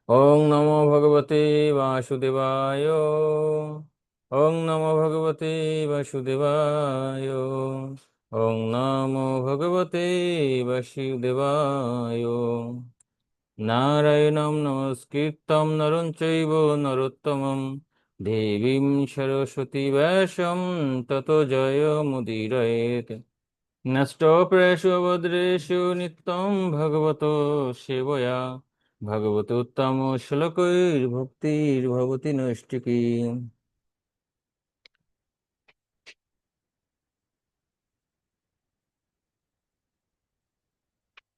ওং নমো ভগবতে বাসুদেবায়। ওং নমো ভগবতে বাসুদেবায়। ওং নমো ভগবতে বাসুদেবায়। নারায়ণং নমস্কৃত্যং নরং চৈব নরোত্তমং দেবীং সরস্বতী ব্যাসং ততো জয়মুদীরয়েৎ। নষ্টপ্রায়েষু অভদ্রেষু নিত্যং ভগবতো সেবয়া ভগবতোত্তম শ্লোকৈর্ভক্তির্ভবতি নৈষ্ঠিকী।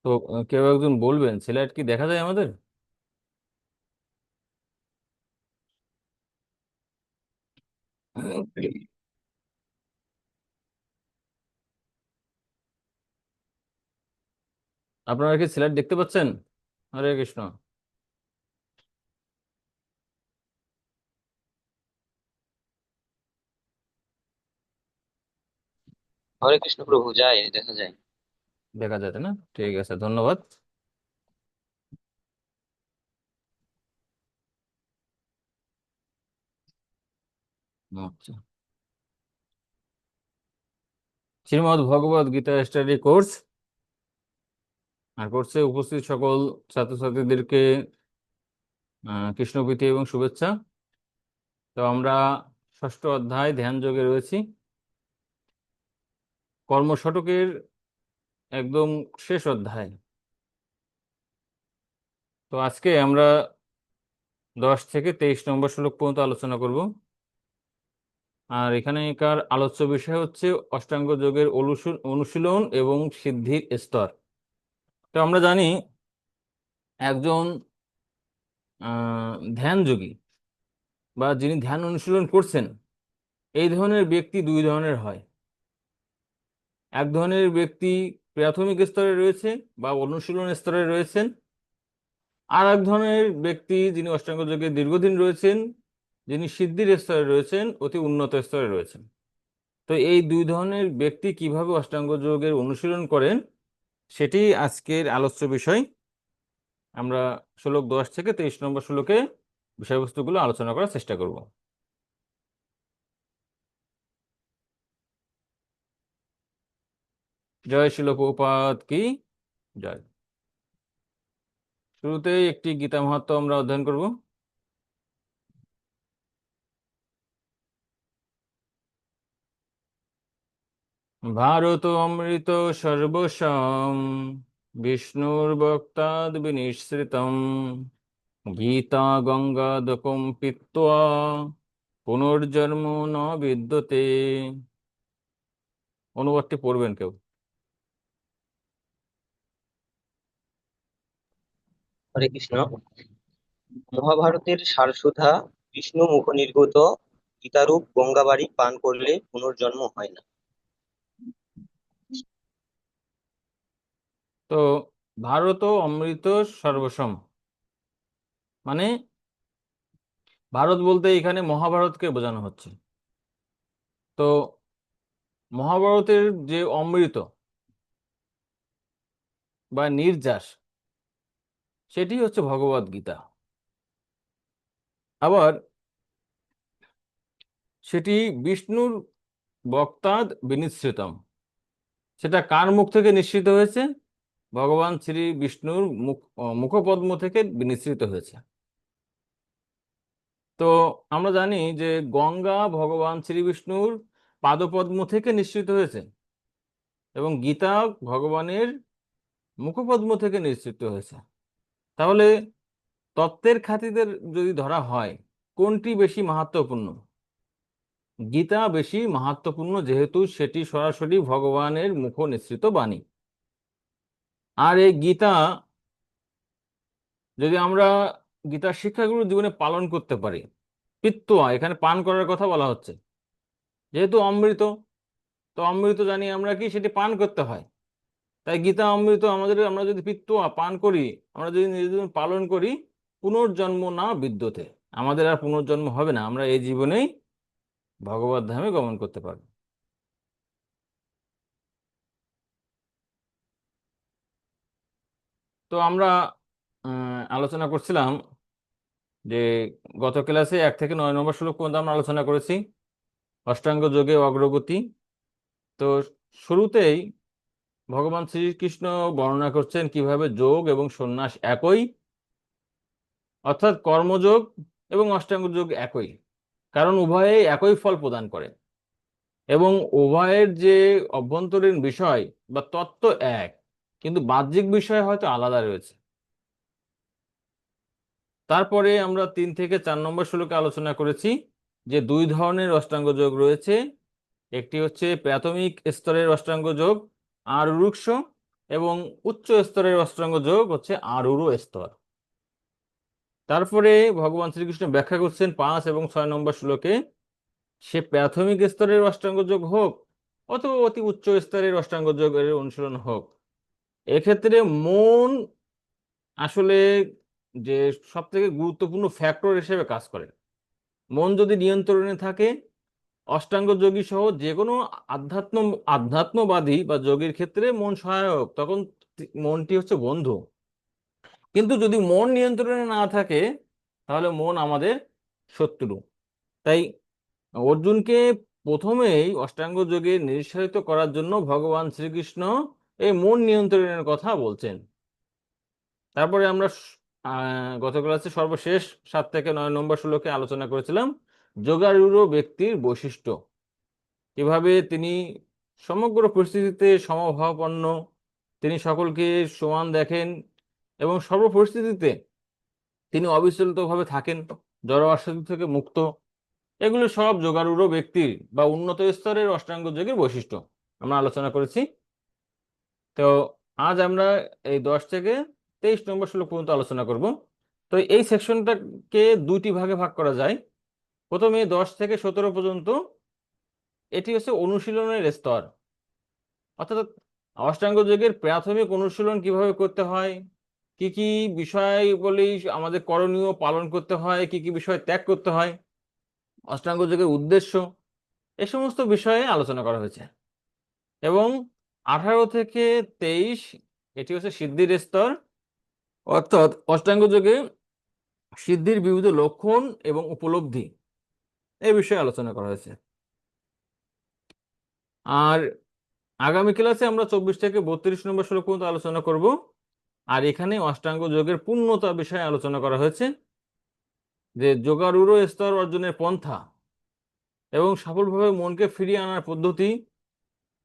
তো কেউ একজন বলবেন স্লাইড কি দেখা যায় আমাদের? আপনারা কি স্লাইড দেখতে পাচ্ছেন? হরে কৃষ্ণ। হরে কৃষ্ণ প্রভু, যায় দেখা যায়। দেখা যাচ্ছে না? ঠিক আছে, ধন্যবাদ। আচ্ছা, শ্রীমদ্ ভগবদ গীতা স্টাডি কোর্স আর কোর্সে উপস্থিত সকল ছাত্রছাত্রীদেরকে কৃষ্ণপ্রীতি এবং শুভেচ্ছা। তো আমরা ষষ্ঠ অধ্যায় ধ্যান যোগে রয়েছি, কর্মশতকের একদম শেষ অধ্যায়। তো আজকে আমরা 10 থেকে 23 নম্বর শ্লোক পর্যন্ত আলোচনা করব। আর এখানেকার আলোচ্য বিষয় হচ্ছে অষ্টাঙ্গ যোগের অনুশীলন এবং সিদ্ধির স্তর। তো আমরা জানি একজন ধ্যান যোগী বা যিনি ধ্যান অনুশীলন করছেন, এই ধরনের ব্যক্তি দুই ধরনের হয়। এক ধরনের ব্যক্তি প্রাথমিক স্তরে রয়েছে বা অনুশীলন স্তরে রয়েছেন, আর এক ধরনের ব্যক্তি যিনি অষ্টাঙ্গ যোগে দীর্ঘদিন রয়েছেন, যিনি সিদ্ধির স্তরে রয়েছেন, অতি উন্নত স্তরে রয়েছেন। তো এই দুই ধরনের ব্যক্তি কিভাবে অষ্টাঙ্গ যোগের অনুশীলন করেন, সেটি আজকের আলোচ্য বিষয়। আমরা শ্লোক 10 থেকে 23 নম্বর শ্লোকে বিষয়বস্তুগুলো আলোচনা করার চেষ্টা করব। জয় শিল প্রভুপাদ কি জয়। শুরুতেই একটি গীতা মাহাত্ম্য আমরা অধ্যয়ন করব। ভারত অমৃত সর্বস্বম বিষ্ণুর বক্তাদ বিনিঃসৃতম গীতা গঙ্গাদকম পিত্বা পুনর্জন্ম ন বিদ্যতে। অনুবাদটি পড়বেন কেউ? হরে কৃষ্ণ। মহাভারতের সারসুধা বিষ্ণু মুখ নির্গত গীতারূপ গঙ্গাবাড়ি পান করলে পুনর্জন্ম হয় না। তো ভারত অমৃত সর্বসম মানে, ভারত বলতে এখানে মহাভারতকে বোঝানো হচ্ছে। তো মহাভারতের যে অমৃত বা নির্যাস, সেটি হচ্ছে ভগবদ গীতা। আবার সেটি বিষ্ণুর বক্তাদ বিনিশ্রিতম। সেটা কার মুখ থেকে নিঃসৃত হয়েছে? ভগবান শ্রী বিষ্ণুর মুখপদ্ম থেকে বিনিশ্রিত হয়েছে। তো আমরা জানি যে গঙ্গা ভগবান শ্রী বিষ্ণুর পাদপদ্ম থেকে নিঃসৃত হয়েছে এবং গীতা ভগবানের মুখপদ্ম থেকে নিঃসৃত হয়েছে। তাহলে তত্ত্বের খাতিরে যদি ধরা হয়, কোনটি বেশি মাহাত্ম্যপূর্ণ? গীতা বেশি মাহাত্ম্যপূর্ণ, যেহেতু সেটি সরাসরি ভগবানের মুখ নিঃসৃত বাণী। আর এই গীতা যদি আমরা গীতার শিক্ষাগুলো জীবনে পালন করতে পারি, পিত্তয়া এখানে পান করার কথা বলা হচ্ছে, যেহেতু অমৃত, তো অমৃত জানি আমরা কি সেটি পান করতে হয়। তাই গীতা অমৃত আমাদের, আমরা যদি পিত্তয়া পান করি, আমরা যদি নিজের জীবন পালন করি, পুনর্জন্ম না বিদ্যতে, আমাদের আর পুনর্জন্ম হবে না, আমরা এই জীবনেই ভগবত ধামে গমন করতে পারবো। তো আমরা আলোচনা করছিলাম যে গত ক্লাসে 1 থেকে 9 নম্বর শ্লোক পর্যন্ত আমরা আলোচনা করেছি অষ্টাঙ্গ যোগে অগ্রগতি। তো শুরুতেই ভগবান শ্রীকৃষ্ণ বর্ণনা করছেন কিভাবে যোগ এবং সন্ন্যাস একই, অর্থাৎ কর্মযোগ এবং অষ্টাঙ্গ যোগ একই, কারণ উভয়েই একই ফল প্রদান করে এবং উভয়ের যে অভ্যন্তরীণ বিষয় বা তত্ত্ব এক, কিন্তু বাহ্যিক বিষয় হয়তো আলাদা রয়েছে। তারপরে আমরা 3 থেকে 4 নম্বর শ্লোকে আলোচনা করেছি যে দুই ধরনের অষ্টাঙ্গ যোগ রয়েছে। একটি হচ্ছে প্রাথমিক স্তরের অষ্টাঙ্গ যোগ আরুরুক্ষ, এবং উচ্চ স্তরের অষ্টাঙ্গ যোগ হচ্ছে আরুরু স্তর। তারপরে ভগবান শ্রীকৃষ্ণ ব্যাখ্যা করছেন 5 এবং 6 নম্বর শ্লোকে, সে প্রাথমিক স্তরের অষ্টাঙ্গ যোগ হোক অথবা অতি উচ্চ স্তরের অষ্টাঙ্গ যোগের অনুশীলন হোক, এক্ষেত্রে মন আসলে যে সব থেকে গুরুত্বপূর্ণ ফ্যাক্টর হিসেবে কাজ করে। মন যদি নিয়ন্ত্রণে থাকে, অষ্টাঙ্গ যোগী সহ যে কোনো আধ্যাত্মবাদী বা যোগীর ক্ষেত্রে মন সহায়ক, তখন মনটি হচ্ছে বন্ধু। কিন্তু যদি মন নিয়ন্ত্রণে না থাকে তাহলে মন আমাদের শত্রু। তাই অর্জুনকে প্রথমেই অষ্টাঙ্গ যোগে নিরুৎসাহিত করার জন্য ভগবান শ্রীকৃষ্ণ এই মন নিয়ন্ত্রণের কথা বলছেন। তারপরে আমরা গত ক্লাসে সর্বশেষ 7 থেকে 9 নম্বর শ্লোকে আলোচনা করেছিলাম যোগারূঢ় ব্যক্তির বৈশিষ্ট্য, কিভাবে তিনি সমগ্র পরিস্থিতিতে সমভাবাপন্ন, তিনি সকলকে সমান দেখেন এবং সর্ব পরিস্থিতিতে তিনি অবিচলিতভাবে থাকেন, জড় আসক্তি থেকে মুক্ত। এগুলো সব যোগারূঢ় ব্যক্তির বা উন্নত স্তরের অষ্টাঙ্গ যোগের বৈশিষ্ট্য আমরা আলোচনা করেছি। তো আজ আমরা এই 10 থেকে 23 নম্বর শ্লোক পর্যন্ত আলোচনা করব। তো এই সেকশনটাকে দুইটি ভাগে ভাগ করা যায়। প্রথমে 10 থেকে 17 পর্যন্ত এটি হচ্ছে অনুশীলনের স্তর, অর্থাৎ অষ্টাঙ্গ যোগের প্রাথমিক অনুশীলন কিভাবে করতে হয়, কি কি বিষয়গুলি আমাদের করণীয় পালন করতে হয়, কি কি বিষয় ত্যাগ করতে হয়, অষ্টাঙ্গ যোগের উদ্দেশ্য, এই সমস্ত বিষয়ে আলোচনা করা হয়েছে। এবং 18 থেকে 23 এটি হচ্ছে সিদ্ধির স্তর, অর্থাৎ অষ্টাঙ্গ যোগে সিদ্ধির বিবিধ লক্ষণ এবং উপলব্ধি এই বিষয়ে আলোচনা করা হয়েছে। আর আগামী ক্লাসে আমরা 24 থেকে 32 নম্বর শ্লোক পর্যন্ত আলোচনা করব। আর এখানে অষ্টাঙ্গ যোগের পূর্ণতা বিষয়ে আলোচনা করা হয়েছে, যে যোগারূঢ় স্তর অর্জনের পন্থা এবং সফলভাবে মনকে ফিরিয়ে আনার পদ্ধতি।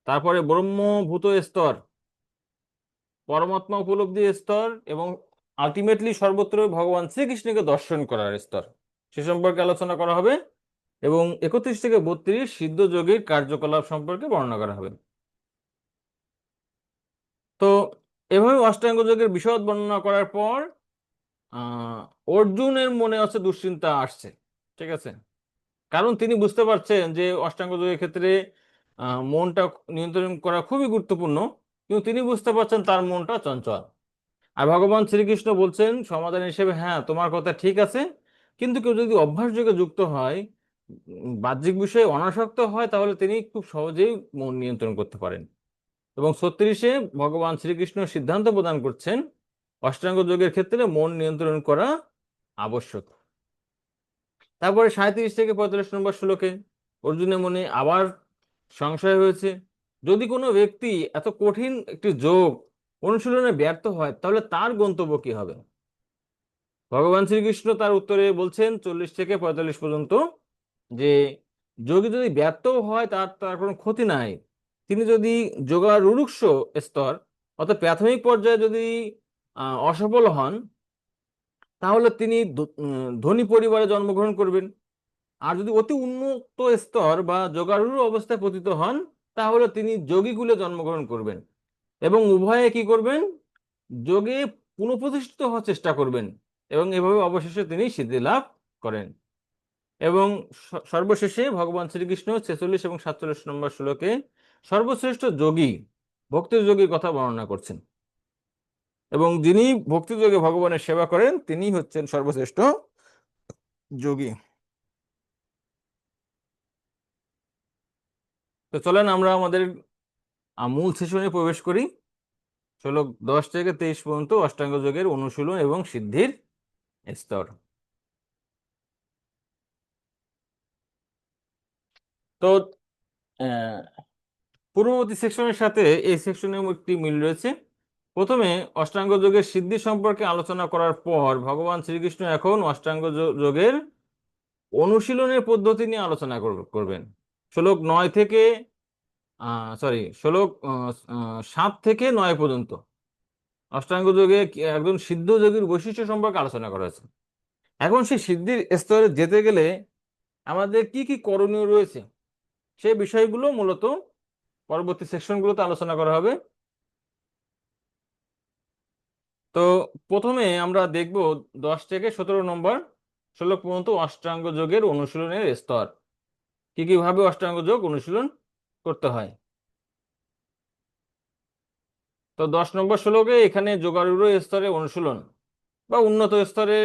তারপরে ব্রহ্মভূত স্তর, পরমাত্মা উপলব্ধি স্তর, এবং আলটিমেটলি সর্বত্র ভগবান শ্রীকৃষ্ণকে দর্শন করার স্তর, সে সম্পর্কে আলোচনা করা হবে। এবং 31 থেকে 32 সিদ্ধ যোগীর কার্যকলাপ সম্পর্কে বর্ণনা করা হবে। তো এভাবে অষ্টাঙ্গ যোগের বিশদ বর্ণনা করার পর আহ অর্জুনের মনে হচ্ছে দুশ্চিন্তা আসছে, ঠিক আছে, কারণ তিনি বুঝতে পারছেন যে অষ্টাঙ্গ যোগের ক্ষেত্রে মনটা নিয়ন্ত্রণ করা খুবই গুরুত্বপূর্ণ, কিন্তু তিনি বুঝতে পারছেন তার মনটা চঞ্চল। আর ভগবান শ্রীকৃষ্ণ বলছেন সমাধান হিসেবে, হ্যাঁ তোমার কথা ঠিক আছে, কিন্তু কেউ যদি অভ্যাস যোগে যুক্ত হয়, বাহ্যিক বিষয়ে অনাসক্ত হয়, তাহলে তিনি খুব সহজেই মন নিয়ন্ত্রণ করতে পারেন। এবং 36-এ ভগবান শ্রীকৃষ্ণ সিদ্ধান্ত প্রদান করছেন অষ্টাঙ্গ যোগের ক্ষেত্রে মন নিয়ন্ত্রণ করা আবশ্যক। তারপরে 37 থেকে 45 নম্বর শ্লোকে অর্জুনের মনে আবার সংশয় হয়েছে, যদি কোনো ব্যক্তি এত কঠিন একটি যোগ অনুশীলনে ব্যর্থ হয় তাহলে তার গন্তব্য কি হবে। ভগবান শ্রীকৃষ্ণ তার উত্তরে বলছেন 40 থেকে 45 পর্যন্ত, যে যোগী যদি ব্যর্থ হয় তার তার কোনো ক্ষতি নাই। তিনি যদি যোগারূঢ় স্তর অর্থাৎ প্রাথমিক পর্যায়ে যদি অসফল হন, তাহলে তিনি ধনী পরিবারে জন্মগ্রহণ করবেন। আর যদি অতি উন্নত স্তর বা যোগারূঢ় অবস্থায় পতিত হন, তাহলে তিনি যোগীকুলে জন্মগ্রহণ করবেন এবং উভয়ে কি করবেন, যোগে পুনঃপ্রতিষ্ঠিত হওয়ার চেষ্টা করবেন এবং এভাবে অবশেষে তিনি সিদ্ধি লাভ করেন। এবং সর্বশেষে ভগবান শ্রীকৃষ্ণ 46 এবং 47 নম্বর শ্লোকে সর্বশ্রেষ্ঠ যোগী, ভক্তি যোগীর কথা বর্ণনা করছেন, এবং যিনি ভক্তি যোগে ভগবানের সেবা করেন তিনি হচ্ছেন সর্বশ্রেষ্ঠ যোগী। তো চলেন আমরা আমাদের মূল সেশনে প্রবেশ করি। চলো 10 থেকে 23 পর্যন্ত অষ্টাঙ্গ যোগের অনুশীলন এবং সিদ্ধির স্তর। তো আহ, পূর্ববর্তী সেকশনের সাথে এই সেকশনের একটি মিল রয়েছে। প্রথমে অষ্টাঙ্গ যোগের সিদ্ধি সম্পর্কে আলোচনা করার পর ভগবান শ্রীকৃষ্ণ এখন অষ্টাঙ্গ যোগের অনুশীলনের পদ্ধতি নিয়ে আলোচনা করবেন। শ্লোক 9 থেকে শ্লোক 7 থেকে 9 পর্যন্ত অষ্টাঙ্গ যোগে একজন সিদ্ধ যোগীর বৈশিষ্ট্য সম্পর্কে আলোচনা করা হয়েছে। এখন সেই সিদ্ধির স্তরে যেতে গেলে আমাদের কি কি করণীয় রয়েছে সেই বিষয়গুলো মূলত পরবর্তী সেকশনগুলোতে আলোচনা করা হবে। তো প্রথমে আমরা দেখব 10 থেকে 17 নম্বর শ্লোক পর্যন্ত অষ্টাঙ্গ যোগের অনুশীলনের স্তর, কি কিভাবে অষ্টাঙ্গ যোগ অনুশীলন করতে হয়। তো 10 নম্বর শ্লোকে এখানে যোগারূঢ় স্তরে অনুশীলন বা উন্নত স্তরে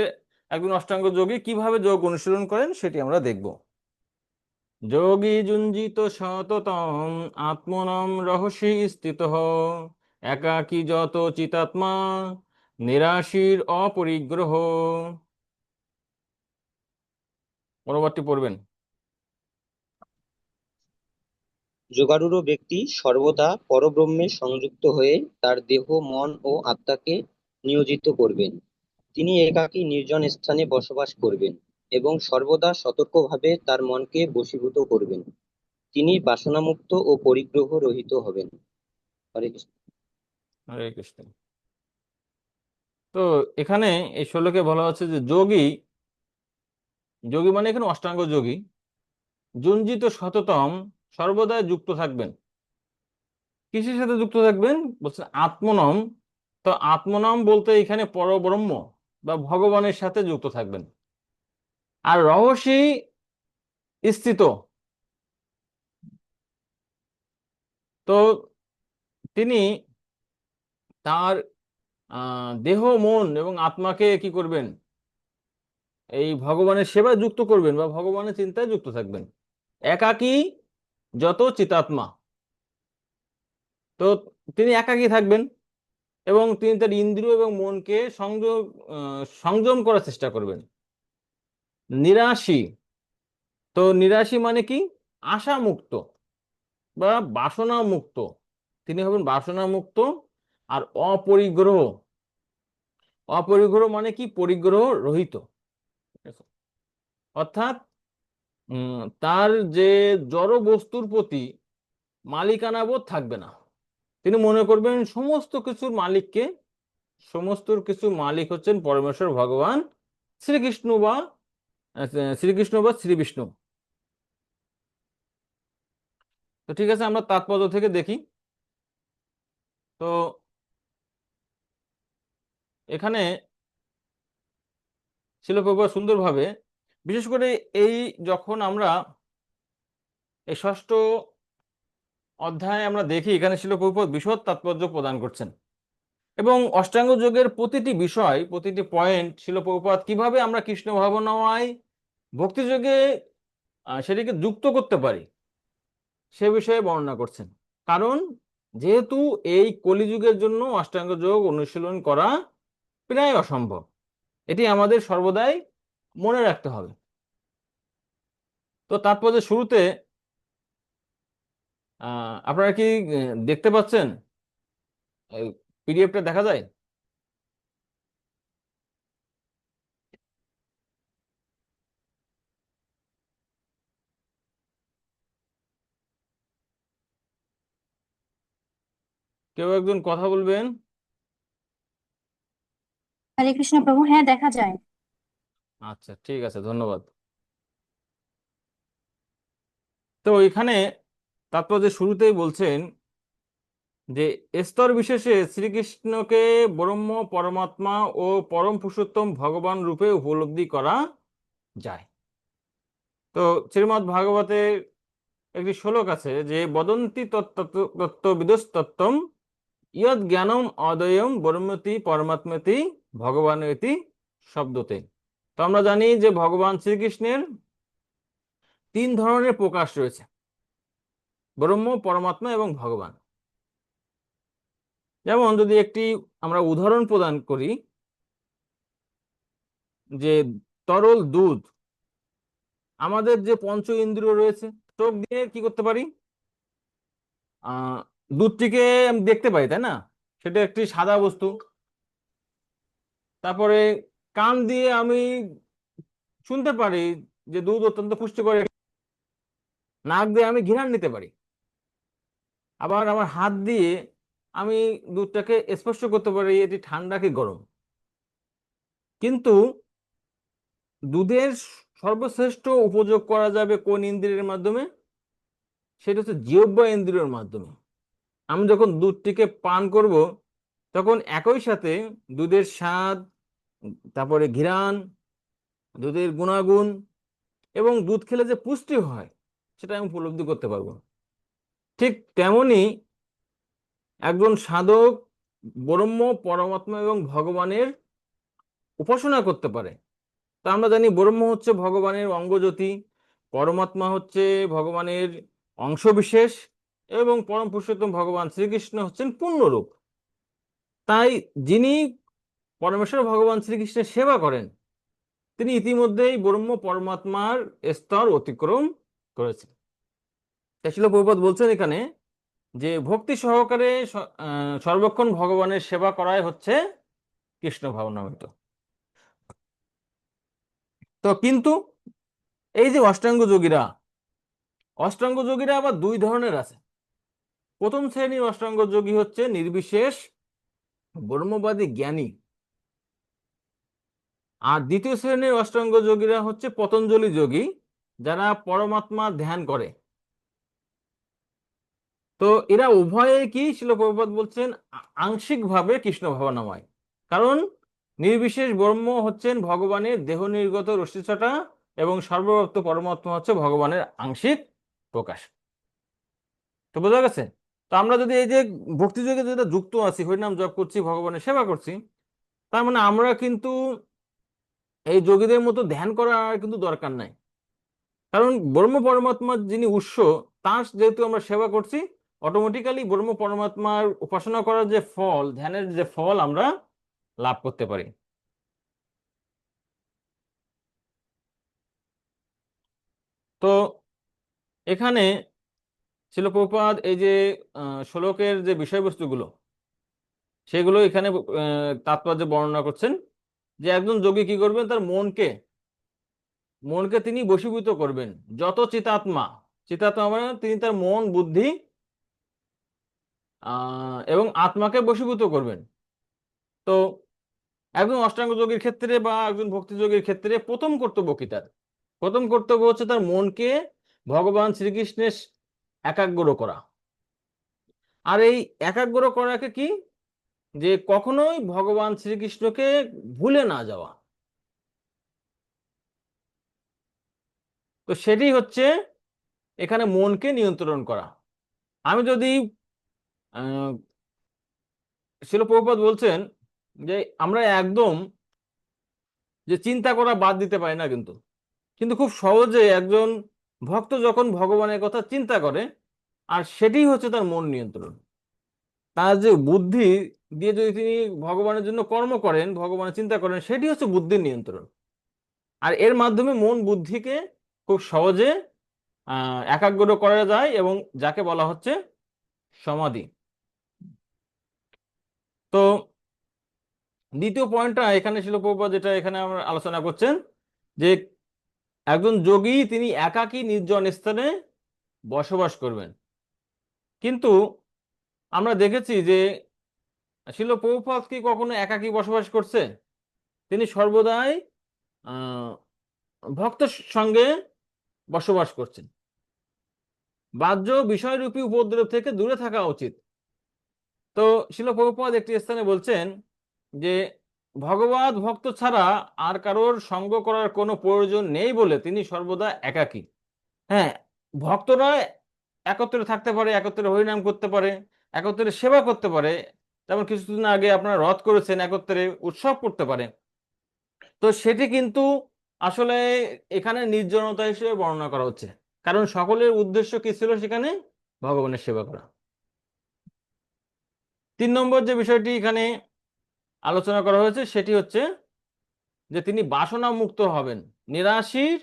একজন অষ্টাঙ্গ যোগী কিভাবে যোগ অনুশীলন করেন সেটি আমরা দেখব। যোগী যুঞ্জিত সততম আত্মনম রহস্যি স্থিতঃ একাকী যত চিতাত্মা নিরাশীর অপরিগ্রহ। পরবর্তী পড়বেন। যোগারূঢ় ব্যক্তি সর্বদা পরব্রহ্মে সংযুক্ত হয়ে তার দেহ, মন ও আত্মাকে নিয়োজিত করবেন। তিনি একাকী নির্জন স্থানে বসবাস করবেন এবং সর্বদা সতর্কভাবে তার মনকে বশীভূত করবেন। তিনি বাসনামুক্ত ও পরিগ্রহ রহিত হবেন। হরে কৃষ্ণ। হরে কৃষ্ণ। তো এখানে এই শ্লোকে বলা হচ্ছে যে যোগী, যোগী মানে এখানে অষ্টাঙ্গ যোগী, যুঞ্জিত সততম সর্বদাই যুক্ত থাকবেন। কিসের সাথে যুক্ত থাকবেন বলছেন? আত্মনম। তো আত্মনম বলতে এখানে পরব্রহ্ম বা ভগবানের সাথে যুক্ত থাকবেন। আর রহস্যই স্থিত, তো তিনি তার দেহ, মন এবং আত্মাকে কি করবেন? এই ভগবানের সেবায় যুক্ত করবেন বা ভগবানের চিন্তায় যুক্ত থাকবেন। একাকী যত চিতাত্মা, তো তিনি একাকী থাকবেন এবং তিনি তার ইন্দ্রিয় এবং মনকে সংযম করার চেষ্টা করবেন। নিরাশী, তো নিরাশী মানে কি? আশা মুক্ত বা বাসনা মুক্ত, তিনি হবেন বাসনা মুক্ত। আর অপরিগ্রহ, অপরিগ্রহ মানে কি? পরিগ্রহ রহিত। ঠিক আছে? অর্থাৎ তার যে জড় বস্তুর প্রতি মালিকানা বোধ থাকবে না। তিনি মনে করবেন সমস্ত কিছুর মালিককে, সমস্ত কিছুর মালিক হচ্ছেন পরমেশ্বর ভগবান শ্রীকৃষ্ণ বা শ্রী বিষ্ণু। তো ঠিক আছে, আমরা তাৎপর্য থেকে দেখি। তো এখানে শিল প্রভুপাদ সুন্দরভাবে, বিশেষ করে এই যখন আমরা এই ষষ্ঠ অধ্যায়ে আমরা দেখি, এখানে শিল প্রভুপাদ বিশদ তাৎপর্য প্রদান করছেন এবং অষ্টাঙ্গ যোগের প্রতিটি বিষয়, প্রতিটি পয়েন্ট শিল প্রভুপাদ কিভাবে আমরা কৃষ্ণ ভাবনাময় ভক্তিযোগে সেটিকে যুক্ত করতে পারি সে বিষয়ে বর্ণনা করছেন। কারণ যেহেতু এই কলিযুগের জন্য অষ্টাঙ্গ যোগ অনুশীলন করা প্রায় অসম্ভব, এটি আমাদের সর্বদাই মনে রাখতে হবে। তো তাৎপর্যের শুরুতে আপনারা কি দেখতে পাচ্ছেন? পিডিএফটা দেখা যায়? কেউ একজন কথা বলবেন? হরে কৃষ্ণ প্রভু, হ্যাঁ দেখা যায়। আচ্ছা, ঠিক আছে, ধন্যবাদ। তো এখানে তাৎপর্যের শুরুতেই বলছেন যে স্তর বিশেষে শ্রীকৃষ্ণকে ব্রহ্ম, পরমাত্মা ও পরম পুরুষোত্তম ভগবান রূপে উপলব্ধি করা যায়। তো শ্রীমদ্ ভাগবতে একটি শ্লোক আছে যে বদন্তি তত্ত্ববিদস্তত্ত্বম ইয়ৎ জ্ঞানম অদয়ম ব্রহ্মতি পরমাত্মতি ভগবানেতি শব্দতে। তো আমরা জানি যে ভগবান শ্রীকৃষ্ণের 3 ধরনের প্রকাশ রয়েছে: ব্রহ্ম, পরমাত্মা এবং ভগবান। যেমন যদি একটি আমরা উদাহরণ প্রদান করি, যে তরল দুধ, আমাদের যে পঞ্চ ইন্দ্রিয় রয়েছে চোখ দিয়ে কি করতে পারি? আহ দুধটিকে আমি দেখতে পাই, তাই না? সেটা একটি সাদা বস্তু। তারপরে কান দিয়ে আমি শুনতে পারি যে দুধ অত্যন্ত পুষ্টিকর। নাক দিয়ে আমি ঘ্রাণ নিতে পারি। আবার আমার হাত দিয়ে আমি দুধটাকে স্পর্শ করতে পারি, এটি ঠান্ডা কি গরম। কিন্তু দুধের সর্বশ্রেষ্ঠ উপযোগ করা যাবে কোন ইন্দ্রিয়ের মাধ্যমে? সেটা হচ্ছে জিহ্বা ইন্দ্রিয়ের মাধ্যমে। আমি যখন দুধটিকে পান করব, তখন একই সাথে দুধের স্বাদ, তারপরে ঘ্রাণ, দুধের গুণাগুণ এবং দুধ খেলে যে পুষ্টি হয় সেটা আমি উপলব্ধি করতে পারবো। ঠিক তেমনি একজন সাধক ব্রহ্ম, পরমাত্মা এবং ভগবানের উপাসনা করতে পারে। তা আমরা জানি ব্রহ্ম হচ্ছে ভগবানের অঙ্গজ্যোতি, পরমাত্মা হচ্ছে ভগবানের অংশবিশেষ, এবং পরম পুরুষোত্তম ভগবান শ্রীকৃষ্ণ হচ্ছেন পূর্ণরূপ। তাই যিনি পরমেশ্বর ভগবান শ্রীকৃষ্ণের সেবা করেন, তিনি ইতিমধ্যেই ব্রহ্ম পরমাত্মার স্তর অতিক্রম করেছেন। তাই শ্রীল প্রভুপাদ বলছেন এখানে যে ভক্তি সহকারে সর্বক্ষণ ভগবানের সেবা করাই হচ্ছে কৃষ্ণ ভাবনামৃত। তো কিন্তু এই যে অষ্টাঙ্গ যোগীরা আবার দুই ধরনের আছে। প্রথম শ্রেণীর অষ্টাঙ্গ যোগী হচ্ছে নির্বিশেষ ব্রহ্মবাদী জ্ঞানী, আর দ্বিতীয় শ্রেণীর অষ্টাঙ্গ যোগীরা হচ্ছে পতঞ্জলি যোগী, যারা পরমাত্মা ধ্যান করে। তো এরা উভয়ে কি শিল প্রভুপাদ বলছেন আংশিকভাবে কৃষ্ণ ভাবনাময়। কারণ নির্বিশেষ ব্রহ্ম হচ্ছেন ভগবানের দেহ নির্গত রশ্মিছটা, এবং সর্বব্যাপ্ত পরমাত্মা হচ্ছে ভগবানের আংশিক প্রকাশ। তো বোঝা গেছে? তো আমরা যদি এই যে ভক্তিযোগে যেটা যুক্ত আছি, হরিনাম জপ করছি, ভগবানের সেবা করছি, তার মানে আমরা কিন্তু এই যোগীদের মতো ধ্যান করার কিন্তু দরকার নাই। কারণ ব্রহ্ম পরমাত্মার যিনি উৎস, তার যেহেতু আমরা সেবা করছি, অটোমেটিক্যালি ব্রহ্ম পরমাত্মার উপাসনা করার যে ফল, ধ্যানের যে ফল আমরা লাভ করতে পারি। তো এখানে শিল প্রভুপাদ এই যে শ্লোকের যে বিষয়বস্তুগুলো, সেগুলো এখানে তাৎপর্য বর্ণনা করছেন। যে একজন যোগী কি করবেন, তার মনকে মনকে তিনি বশীভূত করবেন। যত চিতাত্মা, চিতাত্মা মানে তিনি তার মন, বুদ্ধি এবং আত্মাকে বশীভূত করবেন। তো একজন অষ্টাঙ্গ যোগীর ক্ষেত্রে বা একজন ভক্তি যোগীর ক্ষেত্রে প্রথম কর্তব্য কি? তার প্রথম কর্তব্য হচ্ছে তার মনকে ভগবান শ্রীকৃষ্ণের একাগ্র করা। আর এই একাগ্র করাকে কি, যে কখনোই ভগবান শ্রীকৃষ্ণকে ভুলে না যাওয়া। তো সেটি হচ্ছে এখানে মনকে নিয়ন্ত্রণ করা। আমি যদি আহ শিল প্রভুপাদ বলছেন যে আমরা একদম যে চিন্তা করা বাদ দিতে পারি না, কিন্তু কিন্তু খুব সহজে একজন ভক্ত যখন ভগবানের কথা চিন্তা করে, আর সেটি হচ্ছে তার মন নিয়ন্ত্রণ। তার যে বুদ্ধি দিয়ে যদি তিনি ভগবানের জন্য কর্ম করেন, ভগবানের চিন্তা করেন, সেটি হচ্ছে বুদ্ধির নিয়ন্ত্রণ। আর এর মাধ্যমে মন বুদ্ধিকে খুব সহজে একাগ্র করা যায়, এবং যাকে বলা হচ্ছে সমাধি। তো দ্বিতীয় পয়েন্টটা এখানে শিল প্রভুপাদ যেটা এখানে আমরা আলোচনা করছেন, যে একজন যোগী তিনি একাকী নির্জন স্থানে বসবাস করবেন। কিন্তু আমরা দেখেছি যে শিল প্রভুপাদ কি কখনো একাকী বসবাস করছে? তিনি সর্বদাই আহ ভক্ত সঙ্গে বসবাস করছেন। বাহ্য বিষয়রূপী উপদ্রব থেকে দূরে থাকা উচিত। তো শিল প্রভুপাদ একটি স্থানে বলছেন যে ভগবত ভক্ত ছাড়া আর কারোর সঙ্গ করার কোনো প্রয়োজন নেই বলে তিনি সর্বদা একাকী। হ্যাঁ, ভক্তরা একত্রে থাকতে পারে, একত্রে হরিনাম করতে পারে, একত্রে সেবা করতে পারে। যেমন কিছুদিন আগে আপনারা রথ করেছেন, একত্রে উৎসব করতে পারে। তো সেটি কিন্তু আসলে এখানে নির্জনতা হিসেবে বর্ণনা করা হচ্ছে, কারণ সকলের উদ্দেশ্য কি ছিল সেখানে? ভগবানের সেবা করা। 3 নম্বর যে বিষয়টি এখানে আলোচনা করা হয়েছে সেটি হচ্ছে যে তিনি বাসনা মুক্ত হবেন, নিরাশির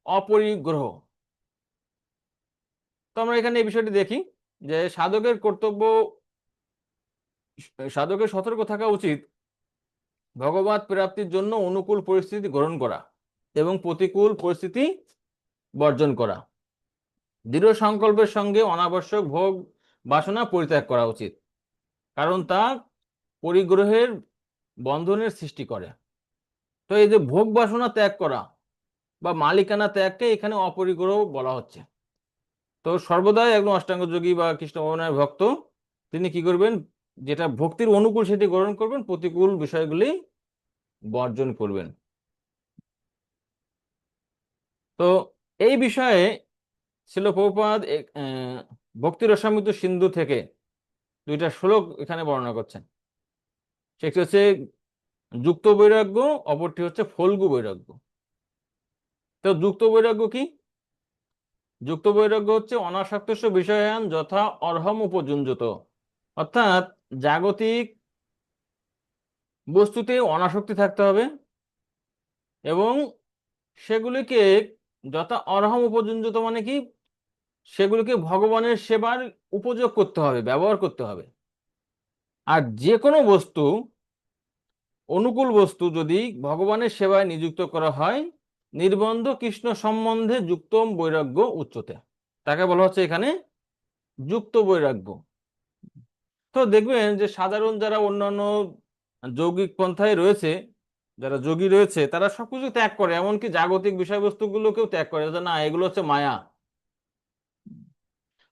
অপরিগ্রহ। তো আমরা এখানে এই বিষয়টি দেখি যে সাধকের কর্তব্য, সাধকের সতর্ক থাকা উচিত ভগবত প্রাপ্তির জন্য অনুকূল পরিস্থিতি গ্রহণ করা এবং প্রতিকূল পরিস্থিতি বর্জন করা। দৃঢ় সংকল্পের সঙ্গে অনাবশ্যক ভোগ বাসনা পরিত্যাগ করা উচিত, কারণ তা পরিগ্রহের বন্ধনের সৃষ্টি করে। তো এই যে ভোগ বাসনা ত্যাগ করা বা মালিকানা ত্যাগকে এখানে অপরিগ্রহ বলা হচ্ছে। তো সর্বদাই একজন অষ্টাঙ্গ যোগী বা কৃষ্ণ ভগবানের ভক্ত তিনি কি করবেন, যেটা ভক্তির অনুকূল সেটি গ্রহণ করবেন, প্রতিকূল বিষয়গুলি বর্জন করবেন। তো এই বিষয়ে ছিল প্রভুপাদ ভক্তি রসামৃত সিন্ধু থেকে দুইটা শ্লোক এখানে বর্ণনা করছেন। সেটি হচ্ছে যুক্ত বৈরাগ্য, অপরটি হচ্ছে ফল্গু বৈরাগ্য। তো যুক্ত বৈরাগ্য কি? যুক্ত বৈরাগ্য হচ্ছে অনাসক্তস্য বিষয়ান যথা অর্হম উপযুঞ্জত, অর্থাৎ জাগতিক বস্তুতে অনাসক্তি থাকতে হবে এবং সেগুলিকে যথা অর্হম উপযুঞ্জত মানে কি, সেগুলিকে ভগবানের সেবার উপযোগ করতে হবে, ব্যবহার করতে হবে। আর যে কোনো বস্তু, অনুকূল বস্তু যদি ভগবানের সেবায় নিযুক্ত করা হয়, নির্বন্ধ কৃষ্ণ সম্বন্ধে যুক্ত বৈরাগ্য উচ্চতে, তাকে বলা হচ্ছে এখানে যুক্ত বৈরাগ্য। তো দেখবেন যে সাধারণ যারা অন্যান্য যৌগিক পন্থায় রয়েছে, যারা যোগী রয়েছে, তারা সবকিছু ত্যাগ করে, এমনকি জাগতিক বিষয়বস্তুগুলোকেও ত্যাগ করে, যে না এগুলো হচ্ছে মায়া।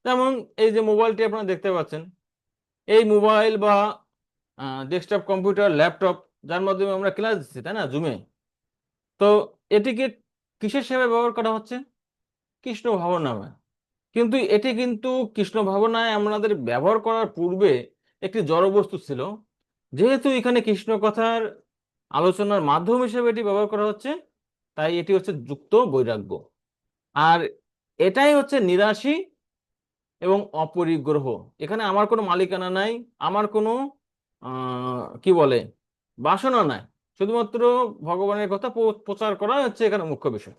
যেমন এই যে মোবাইলটি আপনারা দেখতে পাচ্ছেন, এই মোবাইল বা ডেস্কটপ কম্পিউটার, ল্যাপটপ, যার মাধ্যমে আমরা ক্লাস দিচ্ছি, তাই না, জুমে। তো এটিকে কিসের সেবায় ব্যবহার করা হচ্ছে? কৃষ্ণ ভাবনাময়। কিন্তু এটি কিন্তু কৃষ্ণ ভাবনায় আমাদের ব্যবহার করার পূর্বে একটি জড় বস্তু ছিল। যেহেতু এখানে কৃষ্ণ কথার আলোচনার মাধ্যম হিসেবে এটি ব্যবহার করা হচ্ছে, তাই এটি হচ্ছে যুক্ত বৈরাগ্য। আর এটাই হচ্ছে নিরাশী এবং অপরিগ্রহ। এখানে আমার কোনো মালিকানা নাই, আমার কোনো কি বলে বাসনা নাই, শুধুমাত্র ভগবানের কথা প্রচার করা হচ্ছে এখানে মুখ্য বিষয়।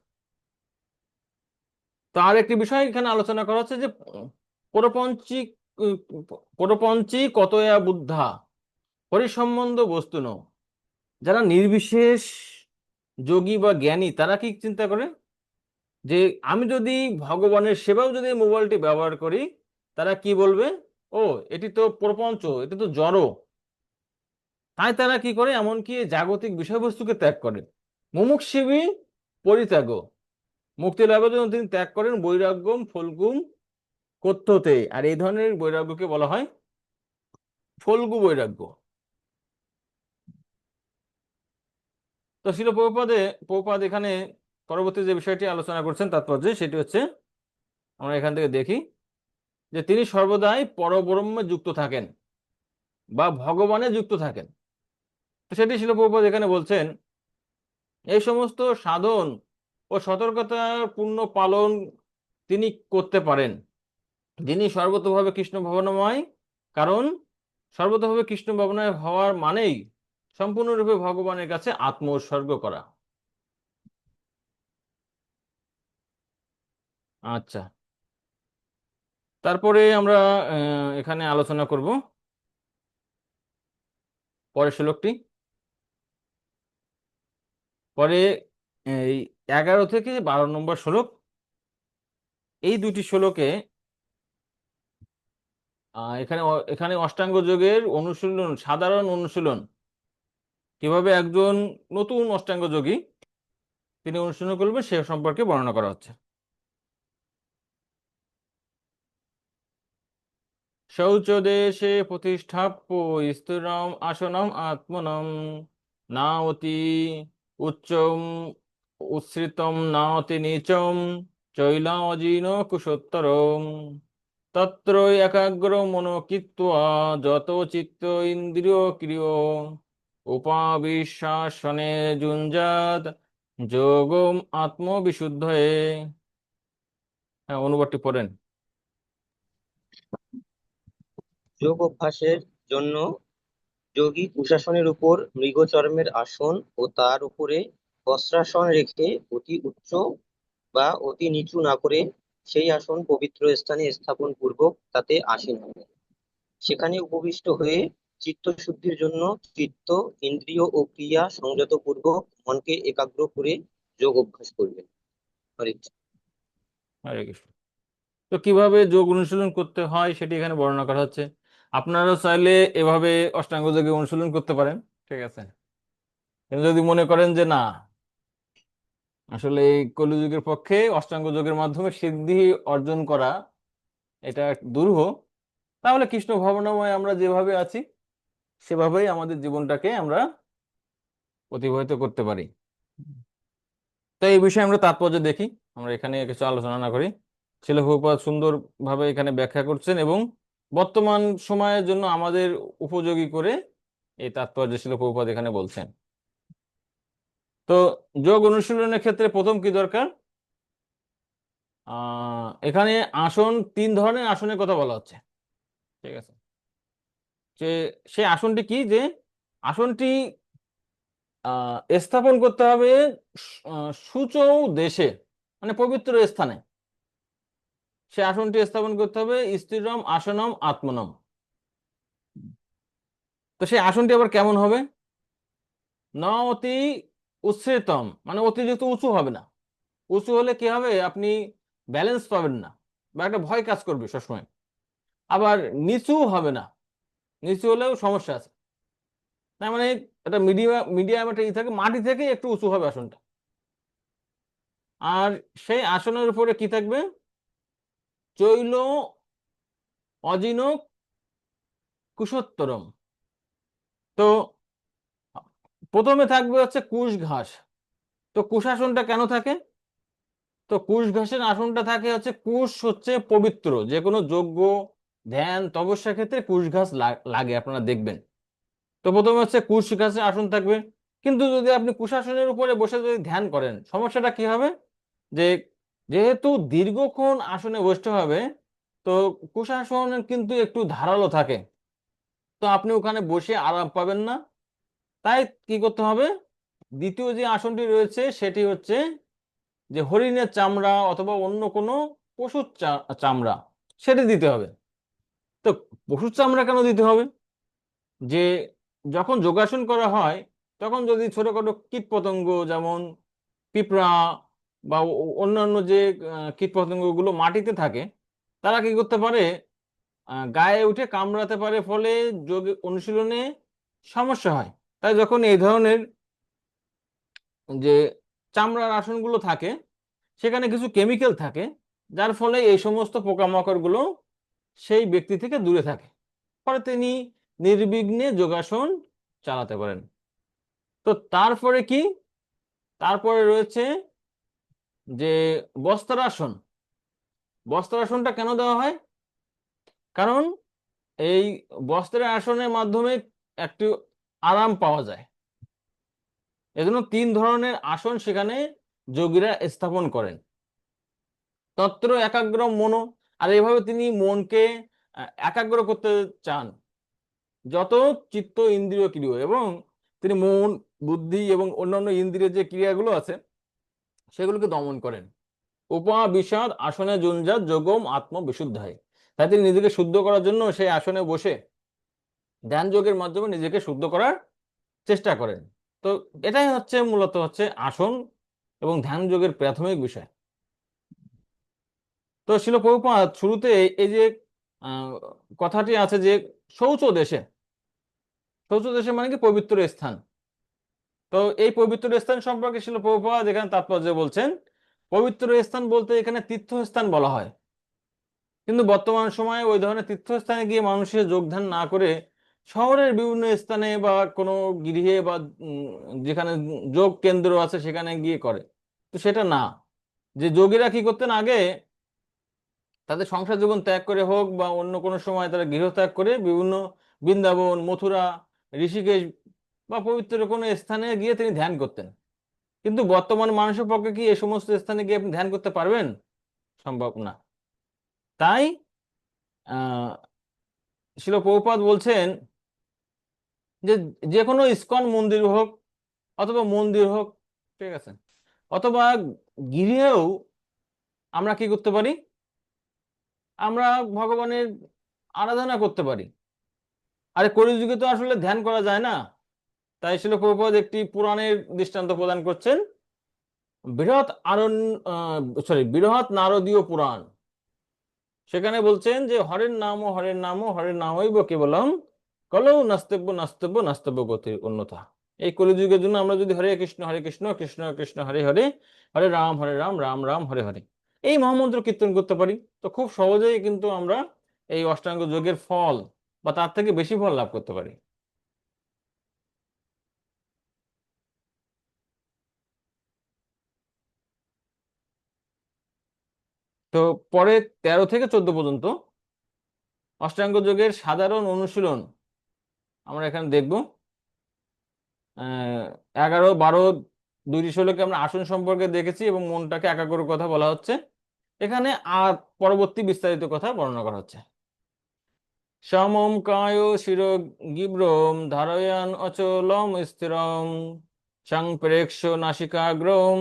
তো আর একটি বিষয় এখানে আলোচনা করা হচ্ছে যে পরপঞ্চী উম, পরপঞ্চী কতয়া বুদ্ধা পরিসম্বন্ধ বস্তু ন। যারা নির্বিশেষ যোগী বা জ্ঞানী, তারা কি চিন্তা করে যে আমি যদি ভগবানের সেবাও যদি মোবাইলটি ব্যবহার করি, তারা কি বলবে, ও এটি তো প্রপঞ্চ, এটি তো জড়। তাই তারা কি করে, এমনকি জাগতিক বিষয়বস্তুকে ত্যাগ করে। মুমুক্ষুবি পরিত্যাগ, মুক্তি লাভের জন্য তিনি ত্যাগ করেন বৈরাগ্যম ফল্গুম কথ্যতে। আর এই ধরনের বৈরাগ্যকে বলা হয় ফল্গু বৈরাগ্য। তো শিল প্রভুপাদ এখানে পরবর্তী যে বিষয়টি আলোচনা করছেন তাৎপর্য, সেটি হচ্ছে আমরা এখান থেকে দেখি যে তিনি সর্বদাই পরব্রহ্মে যুক্ত থাকেন বা ভগবানে যুক্ত থাকেন। তো সেটি শিল প্রভুপাদ এখানে বলছেন, এই সমস্ত সাধন ও সতর্কতার পূর্ণ পালন তিনি করতে পারেন যিনি সর্বতোভাবে কৃষ্ণ ভাবনাময়। কারণ সর্বতোভাবে কৃষ্ণ ভাবনায় হওয়ার মানেই সম্পূর্ণরূপে ভগবানের কাছে আত্ম উৎসর্গ করা। আচ্ছা, তারপরে আমরা এখানে আলোচনা করব পরের শ্লোকটি। পরে এই 11 থেকে 12 নম্বর শ্লোক, এই দুটি শ্লোকে এখানে এখানে অষ্টাঙ্গ যোগের অনুশীলন, সাধারণ অনুশীলন, কিভাবে একজন নতুন অষ্টাঙ্গ যোগী তিনি অনুশীলন করবেন সে সম্পর্কে বর্ণনা করা হচ্ছে। শৌচদেশে প্রতিষ্ঠাপ্য স্থিরম আসনম আত্মনম, না অতি উচ্চম উচ্ছ্রিতম না অতি নীচম চৈলা অজীন কুশোত্তরম, তত্র একাগ্র মনোকিত্বা যত চিত্ত ইন্দ্রিয় ক্রিয় উপাবিশ্বাসনে যুঞ্জাত যোগম আত্মবিশুদ্ধয়ে। হ্যাঁ, অনুবাদটি পড়েন। যোগ অভ্যাসের জন্য যোগী কুশাসনের উপর মৃগচর্মের আসন ও তার উপরে বস্ত্রাসন রেখে অতি উচ্চ বা অতি নিচু না করে সেই আসন পবিত্র স্থানে স্থাপন পূর্বক তাতে আসীন হবেন। সেখানে উপবিষ্ট হয়ে চিত্তশুদ্ধির জন্য চিত্ত, ইন্দ্রিয় ও ক্রিয়া সংযত পূর্বক মনকে একাগ্র করে যোগ অভ্যাস করবেন। হরে কৃষ্ণ। হরে কৃষ্ণ। তো কিভাবে যোগ অনুশীলন করতে হয় সেটি এখানে বর্ণনা করা হচ্ছে। আপনারাও চাইলে এভাবে অষ্টাঙ্গ যোগে অনুশীলন করতে পারেন, ঠিক আছে। কিন্তু যদি মনে করেন যে না, আসলে এই কলিযুগের পক্ষে অষ্টাঙ্গ যোগের মাধ্যমে সিদ্ধি অর্জন করা এটা দুরূহ, তাহলে কৃষ্ণ ভাবনাময় আমরা যেভাবে আছি সেভাবেই আমাদের জীবনটাকে আমরা অতিবাহিত করতে পারি। তো এই বিষয়ে আমরা তাৎপর্য দেখি, আমরা এখানে কিছু আলোচনা না করি। শিল প্রভুপাদ সুন্দর ভাবে এখানে ব্যাখ্যা করছেন এবং বর্তমান সময়ের জন্য আমাদের উপযোগী করে এই তাৎপর্য শিল প্রভুপাদ এখানে বলছেন। তো যোগ অনুশীলনের ক্ষেত্রে প্রথম কি দরকার? এখানে আসন, 3 ধরনের আসনের কথা বলা হচ্ছে, ঠিক আছে। যে সেই আসনটি কি, যে আসনটি স্থাপন করতে হবে সূচৌ দেশে, মানে পবিত্র স্থানে। সে আসনটি স্থাপন করতে হবে স্থিরম আসনম আত্মনম। তো সেই আসনটি আবার কেমন হবে? ন অতি উচ্ছেতম, মানে অতিরিক্ত উঁচু হবে না। উঁচু হলে কি হবে, আপনি ব্যালেন্স পাবেন না বা একটা ভয় কাজ করবে সবসময়। আবার নিচু হবে না, নিচু হলেও সমস্যা আছে। তার মানে এটা মিডিয়াম মিডিয়াম একটা ই থাকে, মাটি থেকে একটু উঁচু হবে আসনটা। আর সেই আসনের উপরে কি থাকবে? চৈল অজিন কুশোত্তরম। তো প্রথমে থাকবে হচ্ছে কুশ ঘাস। তো কুশ আসনটা কেন থাকে? তো কুশ ঘাসের আসনটা থাকে হচ্ছে, কুশ হচ্ছে পবিত্র, যে কোনো যজ্ঞ, ধ্যান, তপস্যার ক্ষেত্রে কুশ ঘাস লাগে, আপনারা দেখবেন। তো প্রথমে হচ্ছে কুশ ঘাসের আসন থাকবে। কিন্তু যদি আপনি কুশাসনের উপরে বসে যদি ধ্যান করেন, সমস্যাটা কি হবে? যে যেহেতু দীর্ঘক্ষণ আসনে বসতে হবে, তো কুশাসন কিন্তু একটু ধারালো থাকে, তো আপনি ওখানে বসে আরাম পাবেন না। তাই কি করতে হবে? দ্বিতীয় যে আসনটি রয়েছে সেটি হচ্ছে যে হরিণের চামড়া অথবা অন্য কোনো পশুর চামড়া, সেটি দিতে হবে। তো পশুর চামড়া কেন দিতে হবে? যে যখন যোগাসন করা হয় তখন যদি ছোটখাটো কীট পতঙ্গ, যেমন পিঁপড়া বা অন্যান্য যে কীট পতঙ্গগুলো মাটিতে থাকে, তারা কি করতে পারে, গায়ে উঠে কামড়াতে পারে, ফলে যোগ অনুশীলনে সমস্যা হয়। তাই যখন এই ধরনের যে চামড়ার আসনগুলো থাকে, সেখানে কিছু কেমিক্যাল থাকে, যার ফলে এই সমস্ত পোকামাকড়গুলো সেই ব্যক্তি থেকে দূরে থাকে, ফলে তিনি নির্বিঘ্নে যোগাসন চালাতে পারেন। তো তারপরে কি, তারপরে রয়েছে যে বস্ত্রাসন। বস্ত্রাসনটা কেন দেওয়া হয়? কারণ এই বস্ত্রের আসনের মাধ্যমে একটু আরাম পাওয়া যায়। এজন্য 3 ধরনের আসন সেখানে যোগীরা স্থাপন করেন। তত্র একাগ্র মন। আর এইভাবে তিনি মনকে একাগ্র করতে চান, যত চিত্ত ইন্দ্রিয় ক্রিয়া, এবং তিনি মন, বুদ্ধি এবং অন্যান্য ইন্দ্রিয় যে ক্রিয়াগুলো আছে সেগুলোকে দমন করেন। উপা বিষাদ আসনে যুঞ্জাত যোগম আত্মবিশুদ্ধ হয়। তাই তিনি নিজেকে শুদ্ধ করার জন্য সেই আসনে বসে ধ্যান যোগের মাধ্যমে নিজেকে শুদ্ধ করার চেষ্টা করেন। তো এটাই হচ্ছে মূলত হচ্ছে আসন এবং ধ্যান যোগের প্রাথমিক বিষয়। তো শিল প্রভুপাদ শুরুতে এই যে আহ, কথাটি আছে যে শৌচ দেশে, শৌচ দেশে মানে কি পবিত্র স্থান। তো এই পবিত্র স্থান সম্পর্কে শিল প্রভুপাদ এখানে তাৎপর্য বলছেন। পবিত্র স্থান বলতে এখানে তীর্থস্থান বলা হয়, কিন্তু বর্তমান সময়ে ওই ধরনের তীর্থস্থানে গিয়ে মানুষের যোগদান না করে শহরের বিভিন্ন স্থানে বা কোনো গৃহে বা যেখানে যোগ কেন্দ্র আছে সেখানে গিয়ে করে। তো সেটা না। যে যোগীরা কি করতেন আগে, তাদের সংসার জীবন ত্যাগ করে হোক বা অন্য কোনো সময় তারা গৃহ ত্যাগ করে বিভিন্ন বৃন্দাবন, মথুরা, ঋষিকেশ বা পবিত্র কোনো স্থানে গিয়ে তিনি ধ্যান করতেন। কিন্তু বর্তমান মানুষের পক্ষে কি এই সমস্ত স্থানে গিয়ে আপনি ধ্যান করতে পারবেন? সম্ভব না। তাই আহ শিল প্রভুপাদ বলছেন যে যে কোনো ইস্কন মন্দির হোক অথবা মন্দির হোক, ঠিক আছে, অথবা গৃহেও আমরা কি করতে পারি, আমরা ভগবানের আরাধনা করতে পারি। আরে কলিযুগে তো আসলে ধ্যান করা যায় না। তাই শিল প্রভুপাদ একটি পুরাণের দৃষ্টান্ত প্রদান করছেন, বৃহৎ বৃহৎ নারদীয় পুরাণ। সেখানে বলছেন যে হরের নাম ও হরের নাম ও হরের নামৈব কেবলম কলৌ নাস্তব্য নাস্তব্য নাস্তব্য গতির অন্যথা। এই কলিযুগের জন্য আমরা যদি হরে কৃষ্ণ কৃষ্ণ কৃষ্ণ হরে হরে, হরে রাম রাম রাম হরে হরে, এই মহামন্ত্র কীর্তন করতে পারি, তো খুব সহজেই কিন্তু আমরা এই অষ্টাঙ্গ যোগের ফল বা তার থেকে বেশি ফল লাভ করতে পারি। তো পরে 13 থেকে 14 পর্যন্ত অষ্টাঙ্গ যোগের সাধারণ অনুশীলন আমরা এখানে দেখব। 11, 12, 2টি শ্লোকে আমরা আসন সম্পর্কে দেখেছি এবং মনটাকে একাগ্র কথা বলা হচ্ছে। এখানে আর পরবর্তী বিস্তারিত কথা বর্ণনা করা হচ্ছে। সমম কায় শির গিব্রম ধারয়ান অচলম স্থিরম সংপ্রেক্ষ নাসিকাগ্রম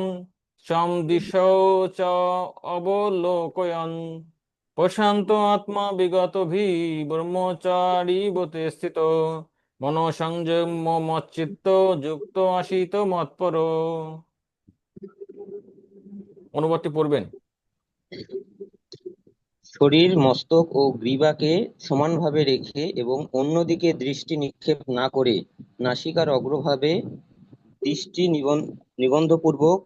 সম দিশৌ চ অবলোকয়ন প্রশান্ত আত্মা বিগত ভি ব্রহ্মচারী বতে স্থিত মনোসংযম মচ্চিত্ত যুক্ত আসিত মৎপর। অনুবাদটি পড়বেন। শরীর, মস্তক ও গ্রীবাকে সমানভাবে রেখে এবং অন্যদিকে দৃষ্টি নিক্ষেপ না করে নাসিকার অগ্রভাগে দৃষ্টি নিবদ্ধপূর্বক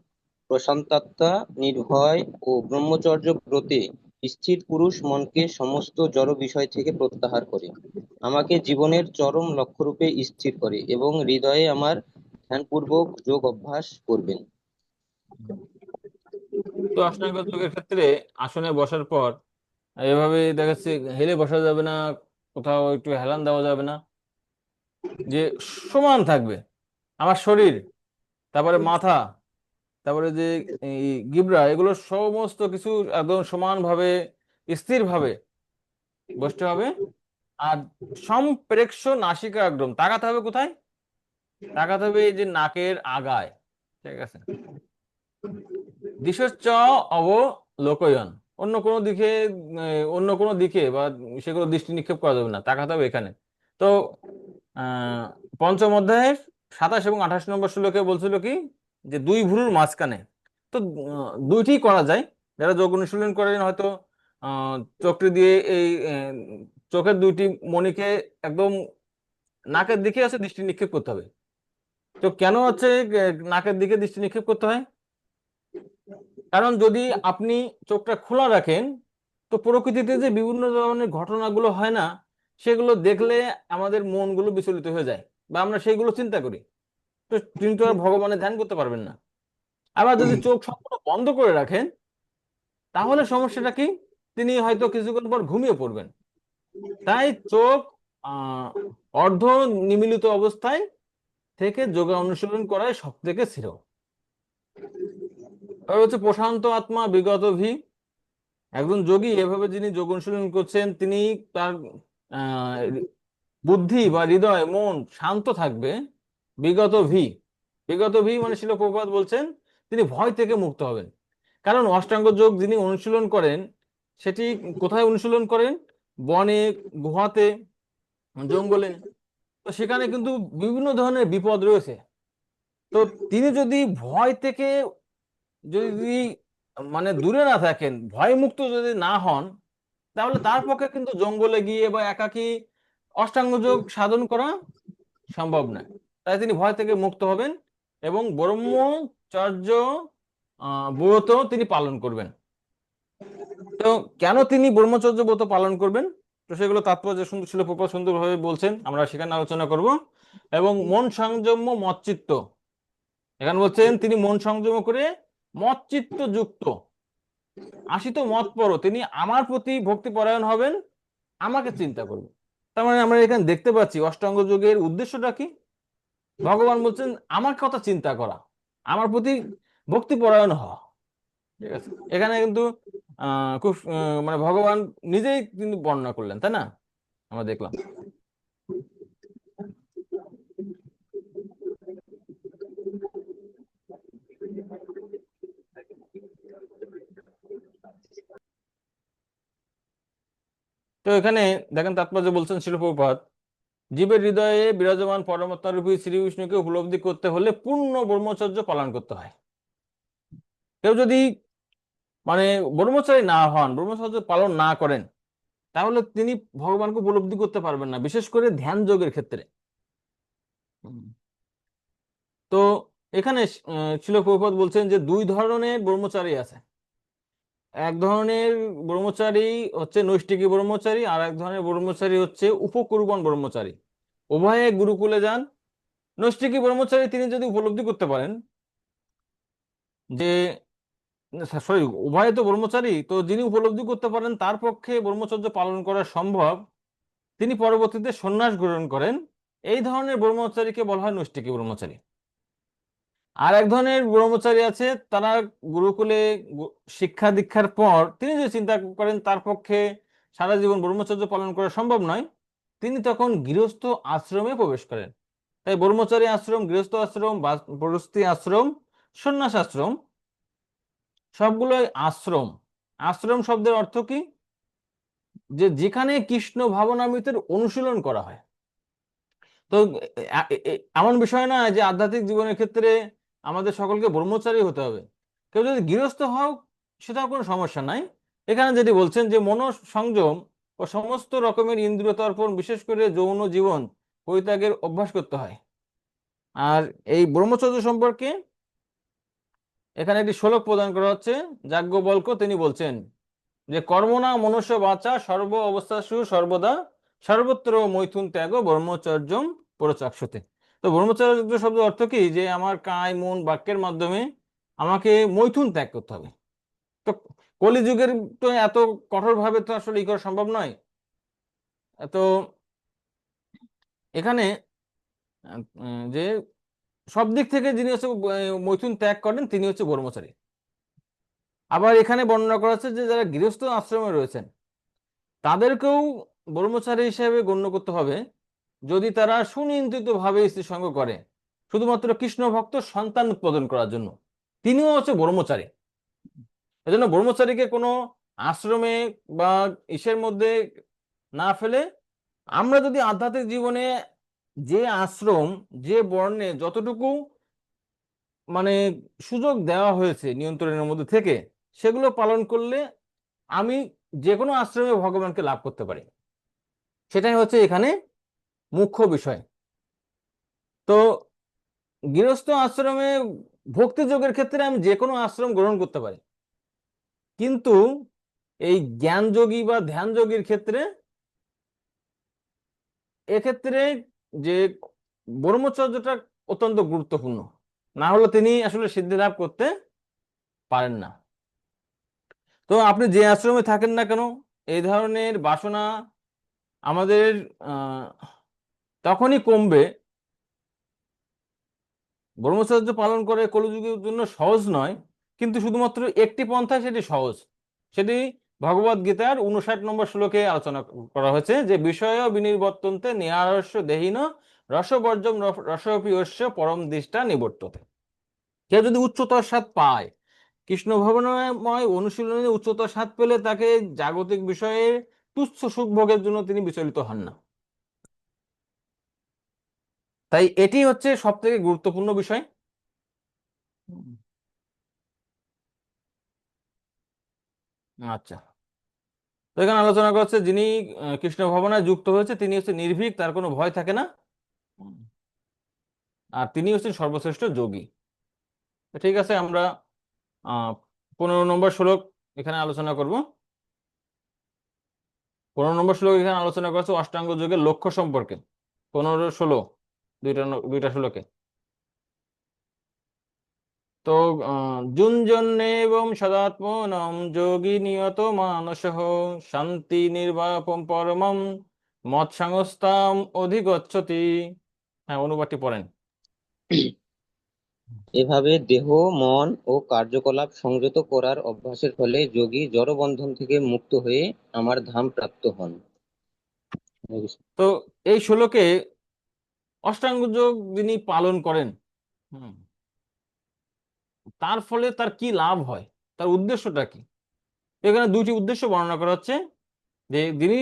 প্রশান্তাত্মা, নির্ভয় ও ব্রহ্মচর্য ব্রতে স্থির পুরুষ মনকে সমস্ত জড় বিষয় থেকে প্রত্যাহার করে আমাকে জীবনের চরম লক্ষ্যরূপে স্থির করে এবং হৃদয়ে আমার ধ্যানপূর্বক যোগ অভ্যাস করবেন। তো অষ্টাঙ্গ যোগের ক্ষেত্রে আসনে বসার পর এভাবে দেখা যাচ্ছে হেলে বসা যাবে না, কোথাও একটু হেলান দেওয়া যাবে না, যে সমান থাকবে আমার শরীর, তারপরে মাথা, তারপরে যে এই গিবরা, এগুলো সমস্ত কিছু একদম সমানভাবে স্থিরভাবে বসতে হবে। আর সম্প্রেক্ষ নাসিকাগ্রম, তাকাতে হবে কোথায়? তাকাতে হবে এই যে নাকের আগায়। ঠিক আছে। দিশশ্চ অবলোকয়ন, অন্য কোনো দিকে অন্য কোনো দিকে বা সেগুলো দৃষ্টি নিক্ষেপ করা যাবে না, তাকাতে হবে এখানে। তো আহ পঞ্চম অধ্যায়ের 27 এবং 28 নম্বর শ্লোকে বলছিল কি, যে দুই ভ্রুর মাঝখানে। তো দুইটি করা যায়। যারা যোগ অনুশীলন করেন হয়তো আহ চোখটি দিয়ে এই চোখের দুইটি মণিকে একদম নাকের দিকে আছে দৃষ্টি নিক্ষেপ করতে হবে। তো কেন হচ্ছে নাকের দিকে দৃষ্টি নিক্ষেপ করতে হয়? কারণ যদি আপনি চোখটা খোলা রাখেন, তো প্রকৃতিতে যে বিভিন্ন ধরনের ঘটনাগুলো হয় না, সেগুলো দেখলে আমাদের মনগুলো বিচলিত হয়ে যায় বা আমরা সেইগুলো চিন্তা করি। তো তিনি তো আর ভগবানের ধ্যান করতে পারবেন না। আবার যদি চোখ সম্পূর্ণ বন্ধ করে রাখেন, তাহলে সমস্যাটা কি, তিনি হয়তো কিছুক্ষণ পর ঘুমিয়ে পড়বেন। তাই চোখ আহ অর্ধ নিমিলিত অবস্থায় থেকে যোগা অনুশীলন করাই সব থেকে শ্রেয়। আর হচ্ছে প্রশান্ত আত্মা বিগত ভি, একজন যোগী এভাবে যিনি যোগ অনুশীলন করছেন, তিনি তার আহ, বুদ্ধি বা হৃদয় মন শান্ত থাকবে। বিগত ভি, বিগত ভি মানে শিল প্রভুপাদ বলছেন তিনি ভয় থেকে মুক্ত হবেন। কারণ অষ্টাঙ্গ যোগ যিনি অনুশীলন করেন, সেটি কোথায় অনুশীলন করেন? বনে, গুহাতে, জঙ্গলে। তো সেখানে কিন্তু বিভিন্ন ধরনের বিপদ রয়েছে। তো তিনি যদি ভয় থেকে যদি মানে দূরে না থাকেন, ভয় মুক্ত যদি না হন, তাহলে তার পক্ষে কিন্তু জঙ্গলে গিয়ে বা একাকী অষ্টাঙ্গ যোগ সাধন করা সম্ভব নয়। তাই তিনি ভয় থেকে মুক্ত হবেন এবং ব্রহ্মচর্য ব্রত তিনি পালন করবেন। তো কেন তিনি ব্রহ্মচর্য ব্রত পালন করবেন, তো সেগুলো তাৎপর্য সুন্দর ছিল, প্রপাত সুন্দরভাবে বলছেন, আমরা সেখানে আলোচনা করব। এবং মন সংযম মচ্চিত্ত, এখানে বলছেন তিনি মন সংযম করে মচ্চিত্ত যুক্ত আশিত মত পড়ো, তিনি আমার প্রতি ভক্তি পরায়ণ হবেন, আমাকে চিন্তা করবেন। তার মানে আমরা এখানে দেখতে পাচ্ছি অষ্টাঙ্গ যোগের উদ্দেশ্যটা কি। ভগবান বলছেন আমার কথা চিন্তা করা, আমার প্রতি ভক্তি পরায়ণ হওয়া। ঠিক আছে। এখানে কিন্তু খুব মানে ভগবান নিজেই কিন্তু বর্ণনা করলেন, তাই না? আমরা দেখলাম। তো এখানে দেখেন তাৎপর্য বলছেন শিল প্রভুপাদ, জীবের হৃদয়ে বিরাজমান পরমাত্মারূপী শ্রী বিষ্ণুকে উপলব্ধি করতে হলে পূর্ণ ব্রহ্মচর্য পালন করতে হয়। কেউ যদি মানে ব্রহ্মচারী না হন, ব্রহ্মচর্য পালন না করেন, তাহলে তিনি ভগবানকে উপলব্ধি করতে পারবেন না, বিশেষ করে ধ্যান যোগের ক্ষেত্রে। হুম। তো এখানে শিল প্রভুপাদ বলছেন যে দুই ধরনের ব্রহ্মচারী আছে। এক ধরনের ব্রহ্মচারী হচ্ছে নৈষ্ঠিকী ব্রহ্মচারী, আর এক ধরনের ব্রহ্মচারী হচ্ছে উপকুর্বণ ব্রহ্মচারী। উভয়ে গুরুকুলে যান। নৈষ্ঠিকী ব্রহ্মচারী তিনি যদি উপলব্ধি করতে পারেন যে, সরি, উভয়ে তো ব্রহ্মচারী, তো যিনি উপলব্ধি করতে পারেন তার পক্ষে ব্রহ্মচর্য পালন করা সম্ভব, তিনি পরবর্তীতে সন্ন্যাস গ্রহণ করেন। এই ধরনের ব্রহ্মচারীকে বলা হয় নৈষ্ঠিকী ব্রহ্মচারী। আর এক ধরনের ব্রহ্মচারী আছে, তারা গুরুকুলে শিক্ষা দীক্ষার পর তিনি যে চিন্তা করেন তার পক্ষে সারা জীবন ব্রহ্মচর্য পালন করা সম্ভব নয়, তিনি তখন গৃহস্থ আশ্রমে প্রবেশ করেন। তাই ব্রহ্মচারী আশ্রম, গৃহস্থ আশ্রম, বানপ্রস্থি আশ্রম, সন্ন্যাস আশ্রম, সবগুলোই আশ্রম। আশ্রম শব্দের অর্থ কি? যে যেখানে কৃষ্ণ ভাবনামৃতের অনুশীলন করা হয়। তো এমন বিষয় না যে আধ্যাত্মিক জীবনের ক্ষেত্রে আমাদের সকলকে ব্রহ্মচারী হতে হবে। কেউ যদি গৃহস্থ হোক, সেটাও কোনো সমস্যা নাই। এখানে যেটি বলছেন যে মনোসংযম ও সমস্ত রকমের ইন্দ্রিয় তর্পণ, বিশেষ করে যৌন জীবন পরিত্যাগের অভ্যাস করতে হয়। আর এই ব্রহ্মচর্য সম্পর্কে এখানে একটি শ্লোক প্রদান করা হচ্ছে। যাজ্ঞবল্ক্য তিনি বলছেন যে কর্মণা মনুষ্য বাচা সর্ব অবস্থাসু সর্বদা সর্বত্র মৈথুন ত্যাগ ব্রহ্মচর্যম পরচাক্ষতে। তো ব্রহ্মচর্য শব্দ অর্থ কি? যে আমার কায় মন বাক্যের মাধ্যমে আমাকে মৈথুন ত্যাগ করতে হবে। তো কলিযুগের তো এত কঠোর ভাবে তো আসলে ই করা সম্ভব নয়। তো এখানে যে সব দিক থেকে যিনি হচ্ছে মৈথুন ত্যাগ করেন তিনি হচ্ছে ব্রহ্মচারী। আবার এখানে বর্ণনা করা হচ্ছে যে যারা গৃহস্থ আশ্রমে রয়েছেন তাদেরকেও ব্রহ্মচারী হিসেবে গণ্য করতে হবে যদি তারা সুনিয়ন্ত্রিত ভাবে স্ত্রী সঙ্গ করে, শুধুমাত্র কৃষ্ণ ভক্ত সন্তান উৎপাদন করার জন্য। তিনিও হচ্ছে ব্রহ্মচারী। এজন্য ব্রহ্মচারীকে কোনো আশ্রমে বা ইসের মধ্যে না ফেলে আমরা যদি আধ্যাত্মিক জীবনে যে আশ্রম, যে বর্ণে যতটুকু মানে সুযোগ দেওয়া হয়েছে নিয়ন্ত্রণের মধ্যে থেকে, সেগুলো পালন করলে আমি যে কোনো আশ্রমে ভগবানকে লাভ করতে পারি। সেটাই হচ্ছে এখানে মুখ্য বিষয়। তো গৃহস্থ আশ্রমে ভক্তি যোগের ক্ষেত্রে আমি যে কোনো আশ্রম গ্রহণ করতে পারি, কিন্তু এই জ্ঞান যোগী বা ধ্যান যোগীর ক্ষেত্রে এক্ষেত্রে যে ব্রহ্মচর্যটা অত্যন্ত গুরুত্বপূর্ণ, না হলে তিনি আসলে সিদ্ধি লাভ করতে পারেন না। তো আপনি যে আশ্রমে থাকেন না কেন, এই ধরনের বাসনা আমাদের আহ তখনই কমবে। ব্রহ্মচর্য পালন করে কলিযুগের জন্য সহজ নয়, কিন্তু শুধুমাত্র একটি পন্থা, সেটি সহজ। সেটি ভগবদ গীতার 59 নম্বর শ্লোকে আলোচনা করা হয়েছে যে বিষয় বিনির্বর্তন্তে নিহারস্য দেহিন রসবর্জম রসপিয়স্য পরম দৃষ্টা নিবর্ততে। কেউ যদি উচ্চতর স্বাদ পায়, কৃষ্ণ ভাবনাময় অনুশীলনে উচ্চতর স্বাদ পেলে তাকে জাগতিক বিষয়ে তুচ্ছ সুখ ভোগের জন্য তিনি বিচলিত হন না। তাই এটি হচ্ছে সব থেকে গুরুত্বপূর্ণ বিষয়। আচ্ছা, তো এখানে আলোচনা করছে যিনি কৃষ্ণ ভাবনায় যুক্ত হয়েছে তিনি হচ্ছে নির্ভীক, তার কোনো ভয় থাকে না, আর তিনি হচ্ছেন সর্বশ্রেষ্ঠ যোগী। তো ঠিক আছে, আমরা 15 নম্বর শ্লোক এখানে আলোচনা করব। 15 নম্বর শ্লোক এখানে আলোচনা করছে অষ্টাঙ্গ যোগের লক্ষ্য সম্পর্কে। 15-16 দুইটা শ্লোকে। তো যুঞ্জন্যেবং সদাত্মনম যোগী নিয়ত মানসঃ শান্তি নির্বাপম পরমম মৎসংস্থাম অধিগচ্ছতি। হ্যাঁ, অনুবাদটি পড়েন। এভাবে দেহ, মন ও কার্যকলাপ সংযত করার অভ্যাসের ফলে যোগী জড়বন্ধন থেকে মুক্ত হয়ে আমার ধাম প্রাপ্ত হন। তো এই শ্লোকে অষ্টাঙ্গ যোগ যিনি পালন করেন, হুম, তার ফলে তার কি লাভ হয়, তার উদ্দেশ্যটা কি? এখানে দুইটি উদ্দেশ্য বর্ণনা করা হচ্ছে। যে যিনি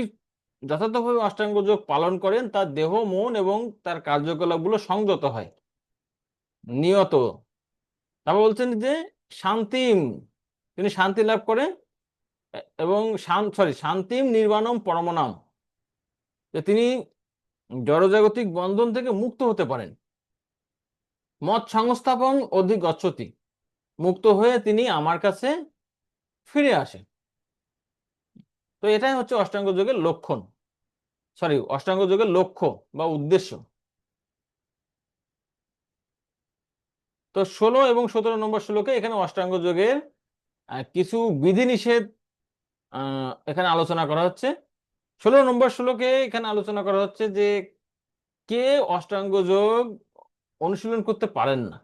যথাযথভাবে অষ্টাঙ্গ যোগ পালন করেন তার দেহ মন এবং তার কার্যকলাপগুলো সংযত হয় নিয়ত। তারপর বলছেন যে শান্তিম, তিনি শান্তি লাভ করে এবং শান্তিম নির্বাণম পরমনাম, যে তিনি জড়জাগতিক বন্ধন থেকে মুক্ত হতে পারেন। মত সংস্থাপন অধিক গচ্ছতি, মুক্ত হয়ে তিনি আমার কাছে ফিরে আসেন। তো এটাই হচ্ছে অষ্টাঙ্গ যোগের লক্ষণ, অষ্টাঙ্গ যোগের লক্ষ্য বা উদ্দেশ্য। তো 16 এবং 17 নম্বর শ্লোকে এখানে অষ্টাঙ্গ যোগের কিছু বিধিনিষেধ এখানে আলোচনা করা হচ্ছে। 16 নম্বর শ্লোকে এখানে আলোচনা করা হচ্ছে যে কে অষ্টাঙ্গ যোগ অনুশীলন করতে পারেন না।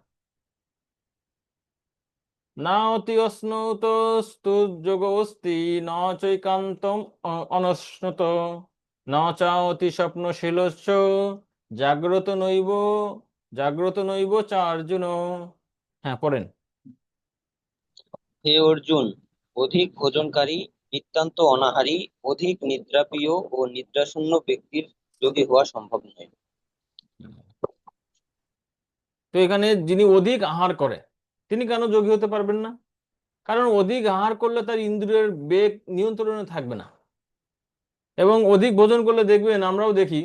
না অতি অশ্নুতস্তু যোগ অস্তি ন চৈকান্তম অনশ্নুত ন চাওতি স্বপ্নশীলস্য জাগ্রত নৈব চা অর্জুন। হ্যাঁ, পড়েন। হে অর্জুন, অধিক ভোজনকারী, নিতান্ত অনাহারী, অধিক নিদ্রাপ্রিয় ও নিদ্রাশূন্য ব্যক্তির যোগী হওয়া সম্ভব নয়। তো এখানে যিনি অধিক আহার করে তিনি কেন যোগী হতে পারবেন না? কারণ অধিক আহার করলে তার ইন্দ্রিয়ের বেগ নিয়ন্ত্রণে থাকবে না, এবং অধিক ভোজন করলে দেখবেন, আমরাও দেখি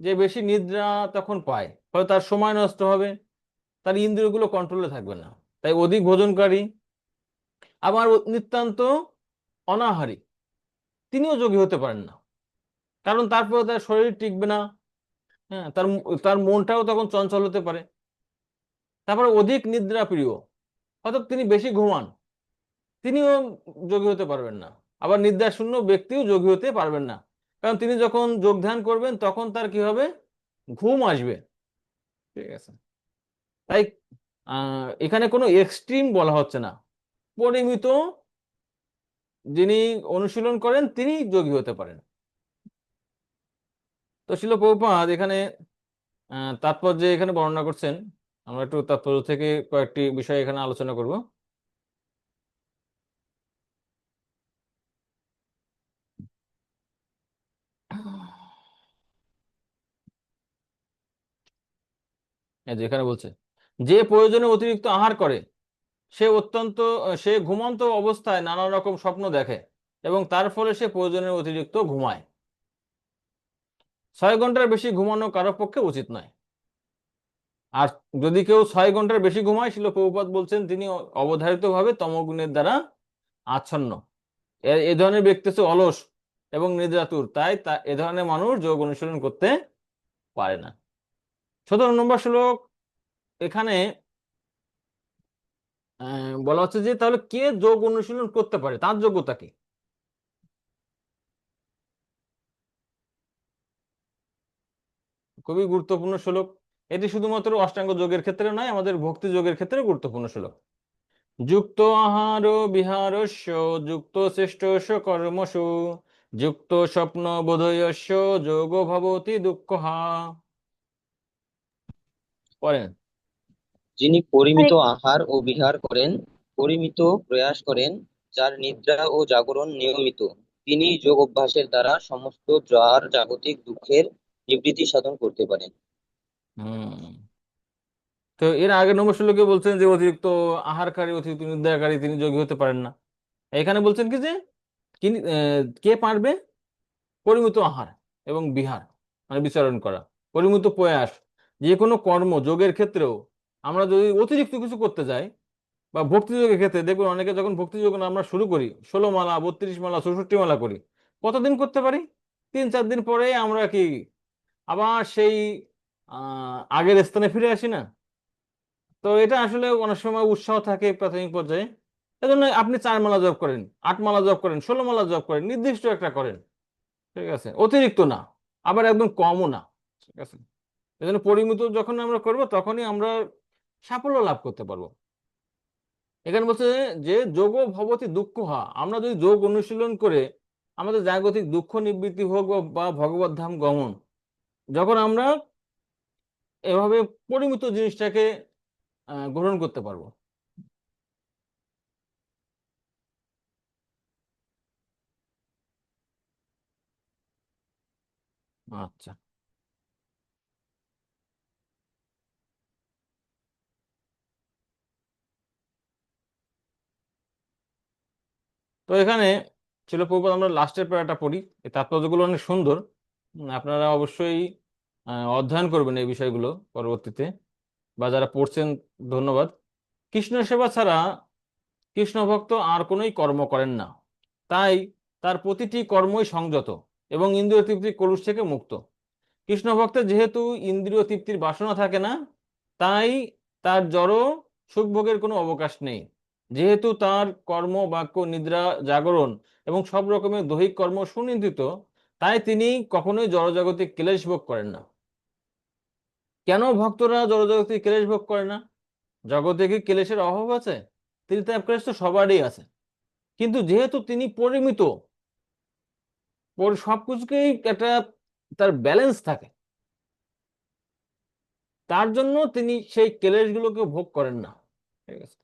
যে বেশি নিদ্রা তখন পায়, ফলে তার সময় নষ্ট হবে, তার ইন্দ্রিয়গুলো কন্ট্রোলে থাকবে না। তাই অধিক ভোজনকারী আবার নিতান্ত অনাহারী তিনিও যোগী হতে পারেন না, কারণ তারপরে তার শরীর টিকবে না। হ্যাঁ, তার তার মনটাও তখন চঞ্চল হতে পারে। তারপরে অধিক নিদ্রা প্রিয়, অর্থাৎ তিনি বেশি ঘুমান, তিনিও যোগী হতে পারবেন না। আবার নিদ্রা শূন্য ব্যক্তিও যোগী হতে পারবেন না, কারণ তিনি যখন যোগ ধ্যান করবেন তখন তার কি হবে, ঘুম আসবে। ঠিক আছে। তাই এখানে কোনো এক্সট্রিম বলা হচ্ছে না, পরিমিত যিনি অনুশীলন করেন তিনি যোগী হতে পারেন। তো শিল প্রভুপাদ এখানে তাৎপর্য এখানে বর্ণনা করছেন। আমরা একটু তাৎপর্য থেকে কয়েকটি বিষয় এখানে আলোচনা করব। যেখানে বলছে যে প্রয়োজনে অতিরিক্ত আহার করে সে ঘুমন্ত অবস্থায় নানা রকম স্বপ্ন দেখে এবং তার ফলে সে প্রয়োজনের অতিরিক্ত ঘুমায়। 6 ঘন্টার বেশি ঘুমানো কারো পক্ষে উচিত নয়। আর যদি কেউ 6 ঘন্টার বেশি ঘুমায়, শিল প্রভুপাদ বলছেন তিনি অবধারিতভাবে তমগুণের দ্বারা আচ্ছন্ন। এ ধরনের ব্যক্তি হচ্ছে অলস এবং নিদ্রাতুর, তাই এ ধরনের মানুষ যোগ অনুশীলন করতে পারে না। 17 নম্বর শ্লোক এখানে বলা হচ্ছে যে তাহলে কে যোগ অনুশীলন করতে পারে, তার যোগ্যতা কি? খুবই গুরুত্বপূর্ণ শ্লোক। এটি শুধুমাত্র অষ্টাঙ্গ যোগের ক্ষেত্রে নয়, আমাদের ভক্তি যোগের ক্ষেত্রে গুরুত্বপূর্ণ শ্লোক। যুক্ত আহার বিহারস্য যুক্ত শ্রেষ্ঠস্য কর্মসু যুক্ত স্বপ্ন বোধয়স্য যোগ ভবতি দুঃখহা। পড়েন। যিনি পরিমিত আহার ও বিহার করেন, পরিমিত প্রয়াস করেন, যার নিদ্রা ও জাগরণ নিয়মিত, তিনি যোগ অভ্যাসের দ্বারা সমস্ত জাগতিক দুঃখের নিবৃত্তি সাধন করতে পারেন। হম তো এর আগের নম্বর শ্লোকে বলছেন যে অতিরিক্ত আহারকারী, অতিরিক্ত নিদ্রাকারী তিনি যোগী হতে পারেন না। এখানে বলছেন কি যে কে পারবে পরিমিত আহার এবং বিহার মানে বিচরণ করা, পরিমিত প্রয়াস। যে কোনো কর্ম যোগের ক্ষেত্রেও আমরা যদি অতিরিক্ত কিছু করতে যাই, বা ভক্তি যোগের ক্ষেত্রে দেখবেন অনেকে যখন ভক্তি যোগ আমরা শুরু করি, 16 মালা 32 মালা 64 মালা করি, কতদিন করতে পারি? 3-4 দিন পরে আমরা কি আবার সেই আগের স্থানে ফিরে আসি না? তো এটা আসলে অনেক সময় উৎসাহ থাকে প্রাথমিক পর্যায়ে, এজন্য আপনি 4 মালা জপ করেন, 8 মালা জপ করেন, 16 মালা জপ করেন, নির্দিষ্ট একটা করেন। ঠিক আছে, অতিরিক্ত না, আবার একদম কমও না। ঠিক আছে, এজন্য পরিমিত যখন আমরা করব তখনই আমরা সাফল্য লাভ করতে পারবো। এখানে বলছে যে যোগ ভবতি দুঃখ হা, আমরা যদি যোগ অনুশীলন করে আমাদের জাগতিক দুঃখ নিবৃত্তি হোক বা ভগবত ধাম গমন, যখন আমরা এভাবে পরিমিত জিনিসটাকে গ্রহণ করতে পারবো। আচ্ছা, তো এখানে ছিল প্রভুপাদ, আমরা লাস্টের প্যারাটা পড়ি। এই তাৎপর্যগুলো অনেক সুন্দর। আপনারা অবশ্যই অধ্যয়ন করবেন এই বিষয়গুলো পরবর্তীতে, বা যারা পড়ছেন ধন্যবাদ। কৃষ্ণ সেবা ছাড়া কৃষ্ণ ভক্ত আর কোনোই কর্ম করেন না, তাই তার প্রতিটি কর্মই সংযত এবং ইন্দ্রিয় তৃপ্তির কলুষ থেকে মুক্ত। কৃষ্ণ ভক্তের যেহেতু ইন্দ্রিয় তৃপ্তির বাসনা থাকে না, তাই তার জড় সুখভোগের কোনো অবকাশ নেই। যেহেতু তার কর্ম, বাক্য, নিদ্রা, জাগরণ এবং সব রকমের দৈহিক কর্ম সুনিয়ন্ত্রিত, তাই তিনি কখনোই জড়জাগতিক ক্লেশ ভোগ করেন না। কেন ভক্তরা জড়জাগতিক ক্লেশ ভোগ করে না? জগতে কি ক্লেশের অভাব আছে? ত্রিতাপ ক্লেশ তো সবারই আছে, কিন্তু যেহেতু তিনি পরিমিত, সবকিছুকেই একটা তার ব্যালেন্স থাকে, তার জন্য তিনি সেই ক্লেশগুলোকে ভোগ করেন না। ঠিক আছে,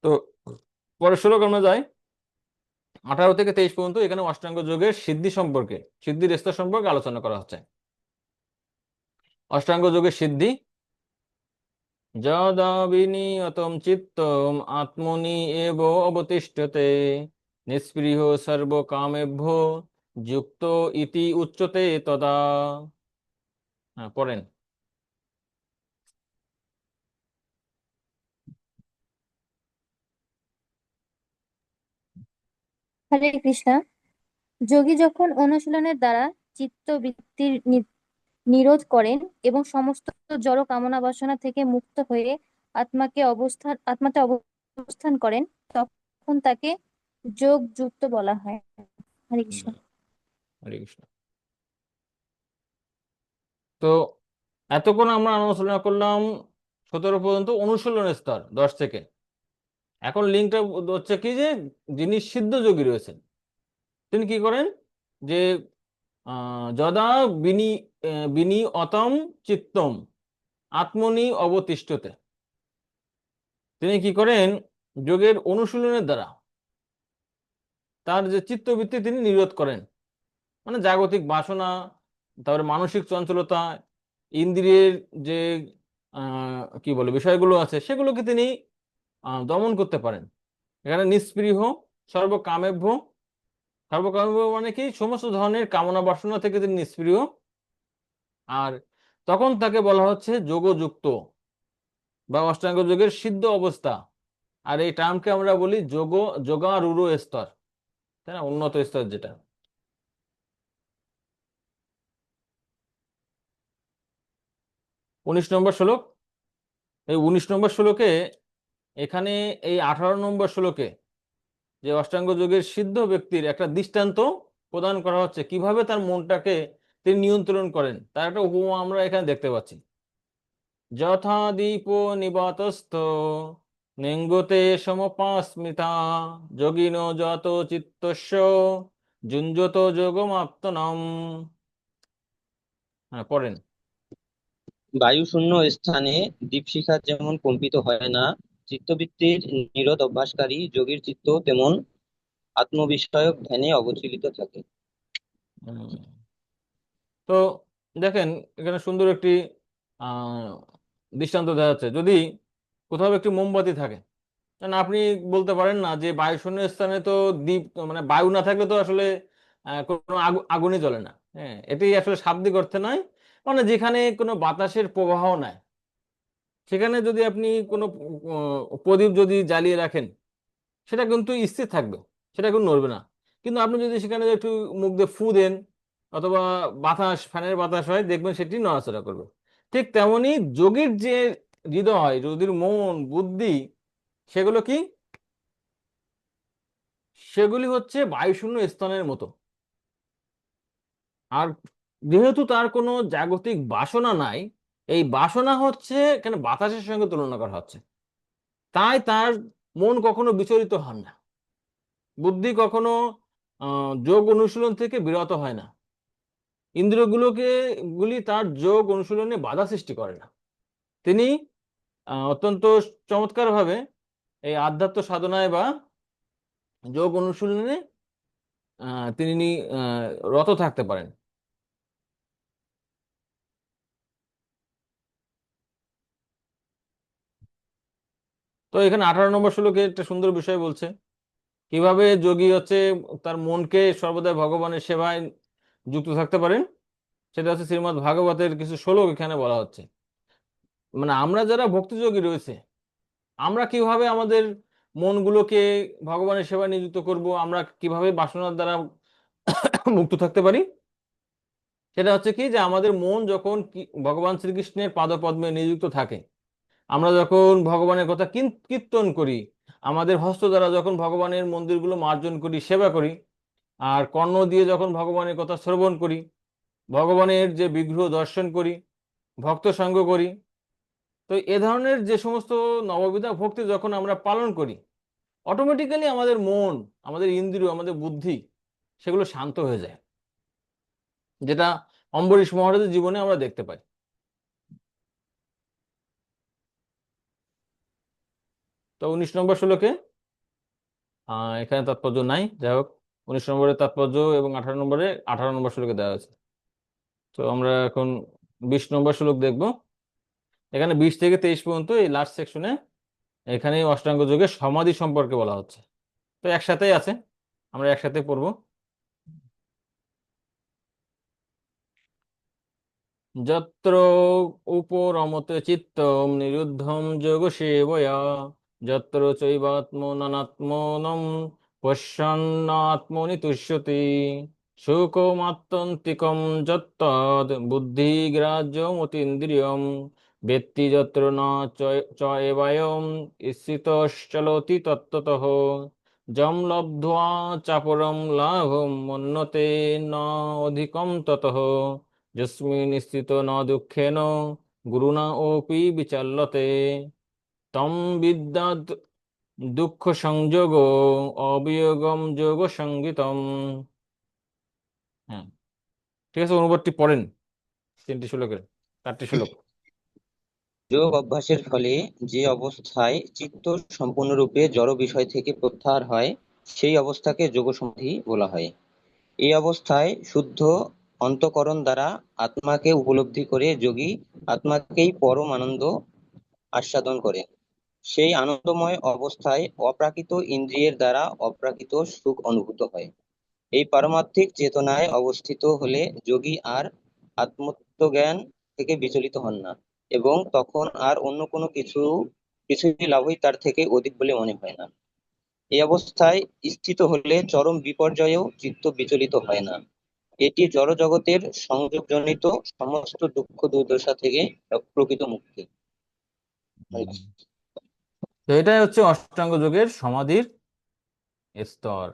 তো পরের শ্লোক আমরা যাই। 18 থেকে 23 পর্যন্ত এখানে অষ্টাঙ্গ যোগের সিদ্ধি সম্পর্কে, সিদ্ধির স্তর সম্পর্কে আলোচনা করা হচ্ছে। অষ্টাঙ্গ যোগের সিদ্ধি: যদা বিনিয়তম চিত্তম আত্মনি এব অবতিষ্ঠতে নিস্পৃহ সর্বকামেভ্যো যুক্ত ইতি উচ্যতে তদা। হ্যাঁ, পড়েন। হরে কৃষ্ণা। যোগী যখন অনুশীলনের দ্বারা চিত্তবৃত্তির নিরোধ করেন এবং সমস্ত জড় কামনা বাসনা থেকে মুক্ত হয়ে আত্মাতে অবস্থান করেন, তখন তাকে যোগ যুক্ত বলা হয়। হরে হুম, কৃষ্ণ। হরে কৃষ্ণ। তো এতক্ষণ আমরা আলোচনা করলাম 17 পর্যন্ত অনুশীলনের স্তর 10 থেকে। এখন লিঙ্কটা হচ্ছে কি, যে যিনি সিদ্ধ যোগী রয়েছেন তিনি কি করেন, যে যদা বিনি বিনিয়তম চিত্তম আত্মনি অবতিষ্ঠতে, তিনি কি করেন, যোগের অনুশীলনের দ্বারা তার যে চিত্তবৃত্তি তিনি নিরোধ করেন। মানে জাগতিক বাসনা, তারপরে মানসিক চঞ্চলতা, ইন্দ্রিয়ের যে কি বলে বিষয়গুলো আছে, সেগুলোকে তিনি দমন করতে পারেন। এখানে নিস্পৃহ সর্বকামেভ্য, সর্বকামেভ্য মানে কি, সমস্ত ধরনের কামনা বাসনা থেকে তিনি নিষ্ক্রিয়। আর তখন তাকে বলা হচ্ছে যোগযুক্ত বা অষ্টাঙ্গ যোগের সিদ্ধ অবস্থা। আর এই টার্মকে আমরা বলি যোগারূঢ় স্তর, তাই না, উন্নত স্তর যেটা। 19 নম্বর শ্লোক। এই 19 নম্বর শ্লোকে, এখানে এই 18 নম্বর শ্লোকে যে অষ্টাঙ্গ যোগের সিদ্ধ ব্যক্তির একটা দৃষ্টান্ত প্রদান করা হচ্ছে, কিভাবে তার মনটাকে তিনি নিয়ন্ত্রণ করেন, তার একটা উপমা আমরা এখানে দেখতে পাচ্ছি। যথা দীপ নিবাতস্থ নেঙ্গতে সমপাস্মিতা যোগিন যত চিত্তস্য যুঞ্জত যোগমাপ্তনম। হ্যাঁ, পড়েন। বায়ুশূন্য স্থানে দীপশিখা যেমন কম্পিত হয় না, চিত্তবৃত্তির নিরোধ অভ্যাসকারী যোগীর চিত্ত তেমন আত্মবিষয়ক ধ্যানে অবচলিত থাকে। হুম, তো দেখেন এখানে সুন্দর একটি আহ দৃষ্টান্ত দেওয়া হচ্ছে। যদি কোথাও একটি মোমবাতি থাকে, না আপনি বলতে পারেন না যে বায়ুশূন্য স্থানে তো দ্বীপ, মানে বায়ু না থাকলে তো আসলে কোনো আগুনই জ্বলে না। হ্যাঁ, এটি আসলে শাব্দিক অর্থে নয়, মানে যেখানে কোনো বাতাসের প্রবাহ নাই, সেখানে যদি আপনি কোনো প্রদীপ যদি জ্বালিয়ে রাখেন, সেটা কিন্তু স্থির থাকবে, সেটা কিন্তু নড়বে না। কিন্তু আপনি যদি সেখানে একটু মুখ দিয়ে ফু দেন, অথবা বাতাস, ফ্যানের বাতাস হয়, দেখবেন সেটি নড়াচড়া করবে। ঠিক তেমনি যোগীর যে হৃদয়, যোগীর মন, বুদ্ধি, সেগুলো কি, সেগুলি হচ্ছে বায়ুশূন্য স্থানের মতো। আর যেহেতু তার কোনো জাগতিক বাসনা নাই, এই বাসনা হচ্ছে এখানে বাতাসের সঙ্গে তুলনা করা হচ্ছে, তাই তার মন কখনো বিচলিত হন না, বুদ্ধি কখনো যোগ অনুশীলন থেকে বিরত হয় না, ইন্দ্রিয়গুলোকে তার যোগ অনুশীলনে বাধা সৃষ্টি করে না। তিনি অত্যন্ত চমৎকার ভাবে এই আধ্যাত্ম সাধনায় বা যোগ অনুশীলনে তিনি রত থাকতে পারেন। তো এখানে 18 নম্বর শ্লোকে একটা সুন্দর বিষয় বলছে কিভাবে যোগী হচ্ছে তার মনকে সর্বদা ভগবানের সেবায় যুক্ত থাকতে পারেন। সেটা হচ্ছে শ্রীমদ্ ভাগবতের কিছু শ্লোক এখানে বলা হচ্ছে। মানে আমরা যারা ভক্তিযোগী রয়েছে, আমরা কিভাবে আমাদের মনগুলোকে ভগবানের সেবায় নিযুক্ত করব, আমরা কিভাবে বাসনার দ্বারা মুক্ত থাকতে পারি। সেটা হচ্ছে কি যে আমাদের মন যখন ভগবান শ্রীকৃষ্ণের পাদপদ্মে নিযুক্ত থাকে, আমরা যখন ভগবানের কথা কীর্তন করি, আমাদের হস্ত দ্বারা যখন ভগবানের মন্দিরগুলো মার্জন করি, সেবা করি, আর কর্ণ দিয়ে যখন ভগবানের কথা শ্রবণ করি, ভগবানের যে বিগ্রহ দর্শন করি, ভক্ত সঙ্গ করি, তো এ ধরনের যে সমস্ত নববিধা ভক্তি যখন আমরা পালন করি, অটোমেটিক্যালি আমাদের মন, আমাদের ইন্দ্রিয়, আমাদের বুদ্ধি সেগুলো শান্ত হয়ে যায়, যেটা অম্বরীশ মহারাজের জীবনে আমরা দেখতে পাই। তো 19 নম্বর শ্লোকে এখানে তাৎপর্য নাই, যাই হোক 19 নম্বরের তাৎপর্য এবং 18 নম্বরে 18 নম্বর শ্লোকে দেওয়া আছে। তো আমরা এখন 20 নম্বর শ্লোক দেখব। এখানে 20 থেকে 23 পর্যন্ত এই লাস্ট সেকশনে এখানে অষ্টাঙ্গ যোগের সমাধি সম্পর্কে বলা হচ্ছে। তো একসাথেই আছে, আমরা একসাথে পড়বো। যত্র উপরমতে চিত্তম নিরুদ্ধম যোগ সেবয়া, যত্র চৈবাত্মনাত্মনম পশ্যন্নাত্মনি তুষ্যতি, সুখমাত্যন্তিকম যত্তদ বুদ্ধিগ্রাহ্যমতীন্দ্রিয়ম, বেত্তি যত্র ন চৈবায়ম স্থিতশ্চলতি তত্ত্বতঃ, যম লব্ধ্বা চাপরম লাভম মন্যতে ন অধিকম ততঃ, যস্মিন স্থিতো ন দুঃখেন গুরুণা ওপি বিচল্যতে, তম বিদ্যাৎ দুঃখ সংযোগ অবিয়োগম যোগ সঙ্গীতম। হ্যাঁ, ঠিক আছে, অনুবাদটি পড়েন 3টি শ্লোকের, 4টি শ্লোক। যোগ অভ্যাসের ফলে যে অবস্থায় চিত্ত সম্পূর্ণরূপে জড় বিষয় থেকে প্রত্যাহার হয়, সেই অবস্থাকে যোগ সমাধি বলা হয়। এই অবস্থায় শুদ্ধ অন্তঃকরণ দ্বারা আত্মাকে উপলব্ধি করে যোগী আত্মাকেই পরম আনন্দ আস্বাদন করেন। সেই আনন্দময় অবস্থায় অপ্রাকৃত ইন্দ্রিয়ের দ্বারা অপ্রাকৃত সুখ অনুভূত হয়। এই পারমার্থিক চেতনায় অবস্থিত হলে যোগী আর আত্মতত্ত্বজ্ঞান থেকে বিচলিত হন না, এবং তখন আর অন্য কোনো কিছুই লাভই তার থেকে অধিক বলে মনে হয় না। এই অবস্থায় স্থিত হলে চরম বিপর্যয়েও চিত্ত বিচলিত হয় না। এটি জড়জগতের সংযোগজনিত সমস্ত দুঃখ দুর্দশা থেকে প্রকৃত মুক্তি। তো এটাই হচ্ছে অষ্টাঙ্গ যোগের সমাধির স্তর।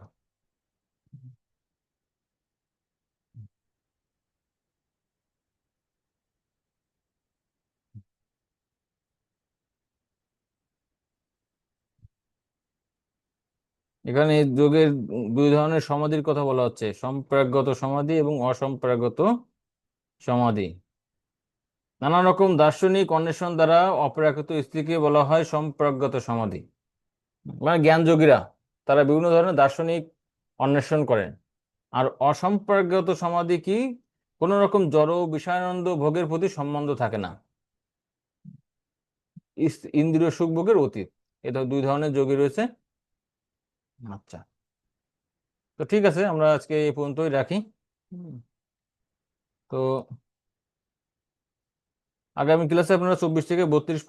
এখানে এই যোগের 2 ধরনের সমাধির কথা বলা হচ্ছে, সম্প্রাজ্ঞত সমাধি এবং অসম্প্রাজ্ঞত সমাধি। নানা রকম দার্শনিক অন্বেষণ দ্বারা অপ্রাকৃত স্থিতিকে বলা হয় সম্প্রাজ্ঞত সমাধি। মানে জ্ঞান যোগীরা তারা বিভিন্ন ধরনের দার্শনিক অন্বেষণ করেন। আর অসম্প্রাজ্ঞত সমাধি কি, কোনো রকম জড় বিষয়ানন্দ ভোগের প্রতি সম্বন্ধ থাকে না, ইন্দ্রিয় সুখ ভোগের অতীত। এটা 2 ধরনের যোগী রয়েছে। আচ্ছা, তো ঠিক আছে, আমরা আজকে এই পর্যন্তই রাখি। হুম, তো আগামী ক্লাসে আপনারা 24 থেকে 32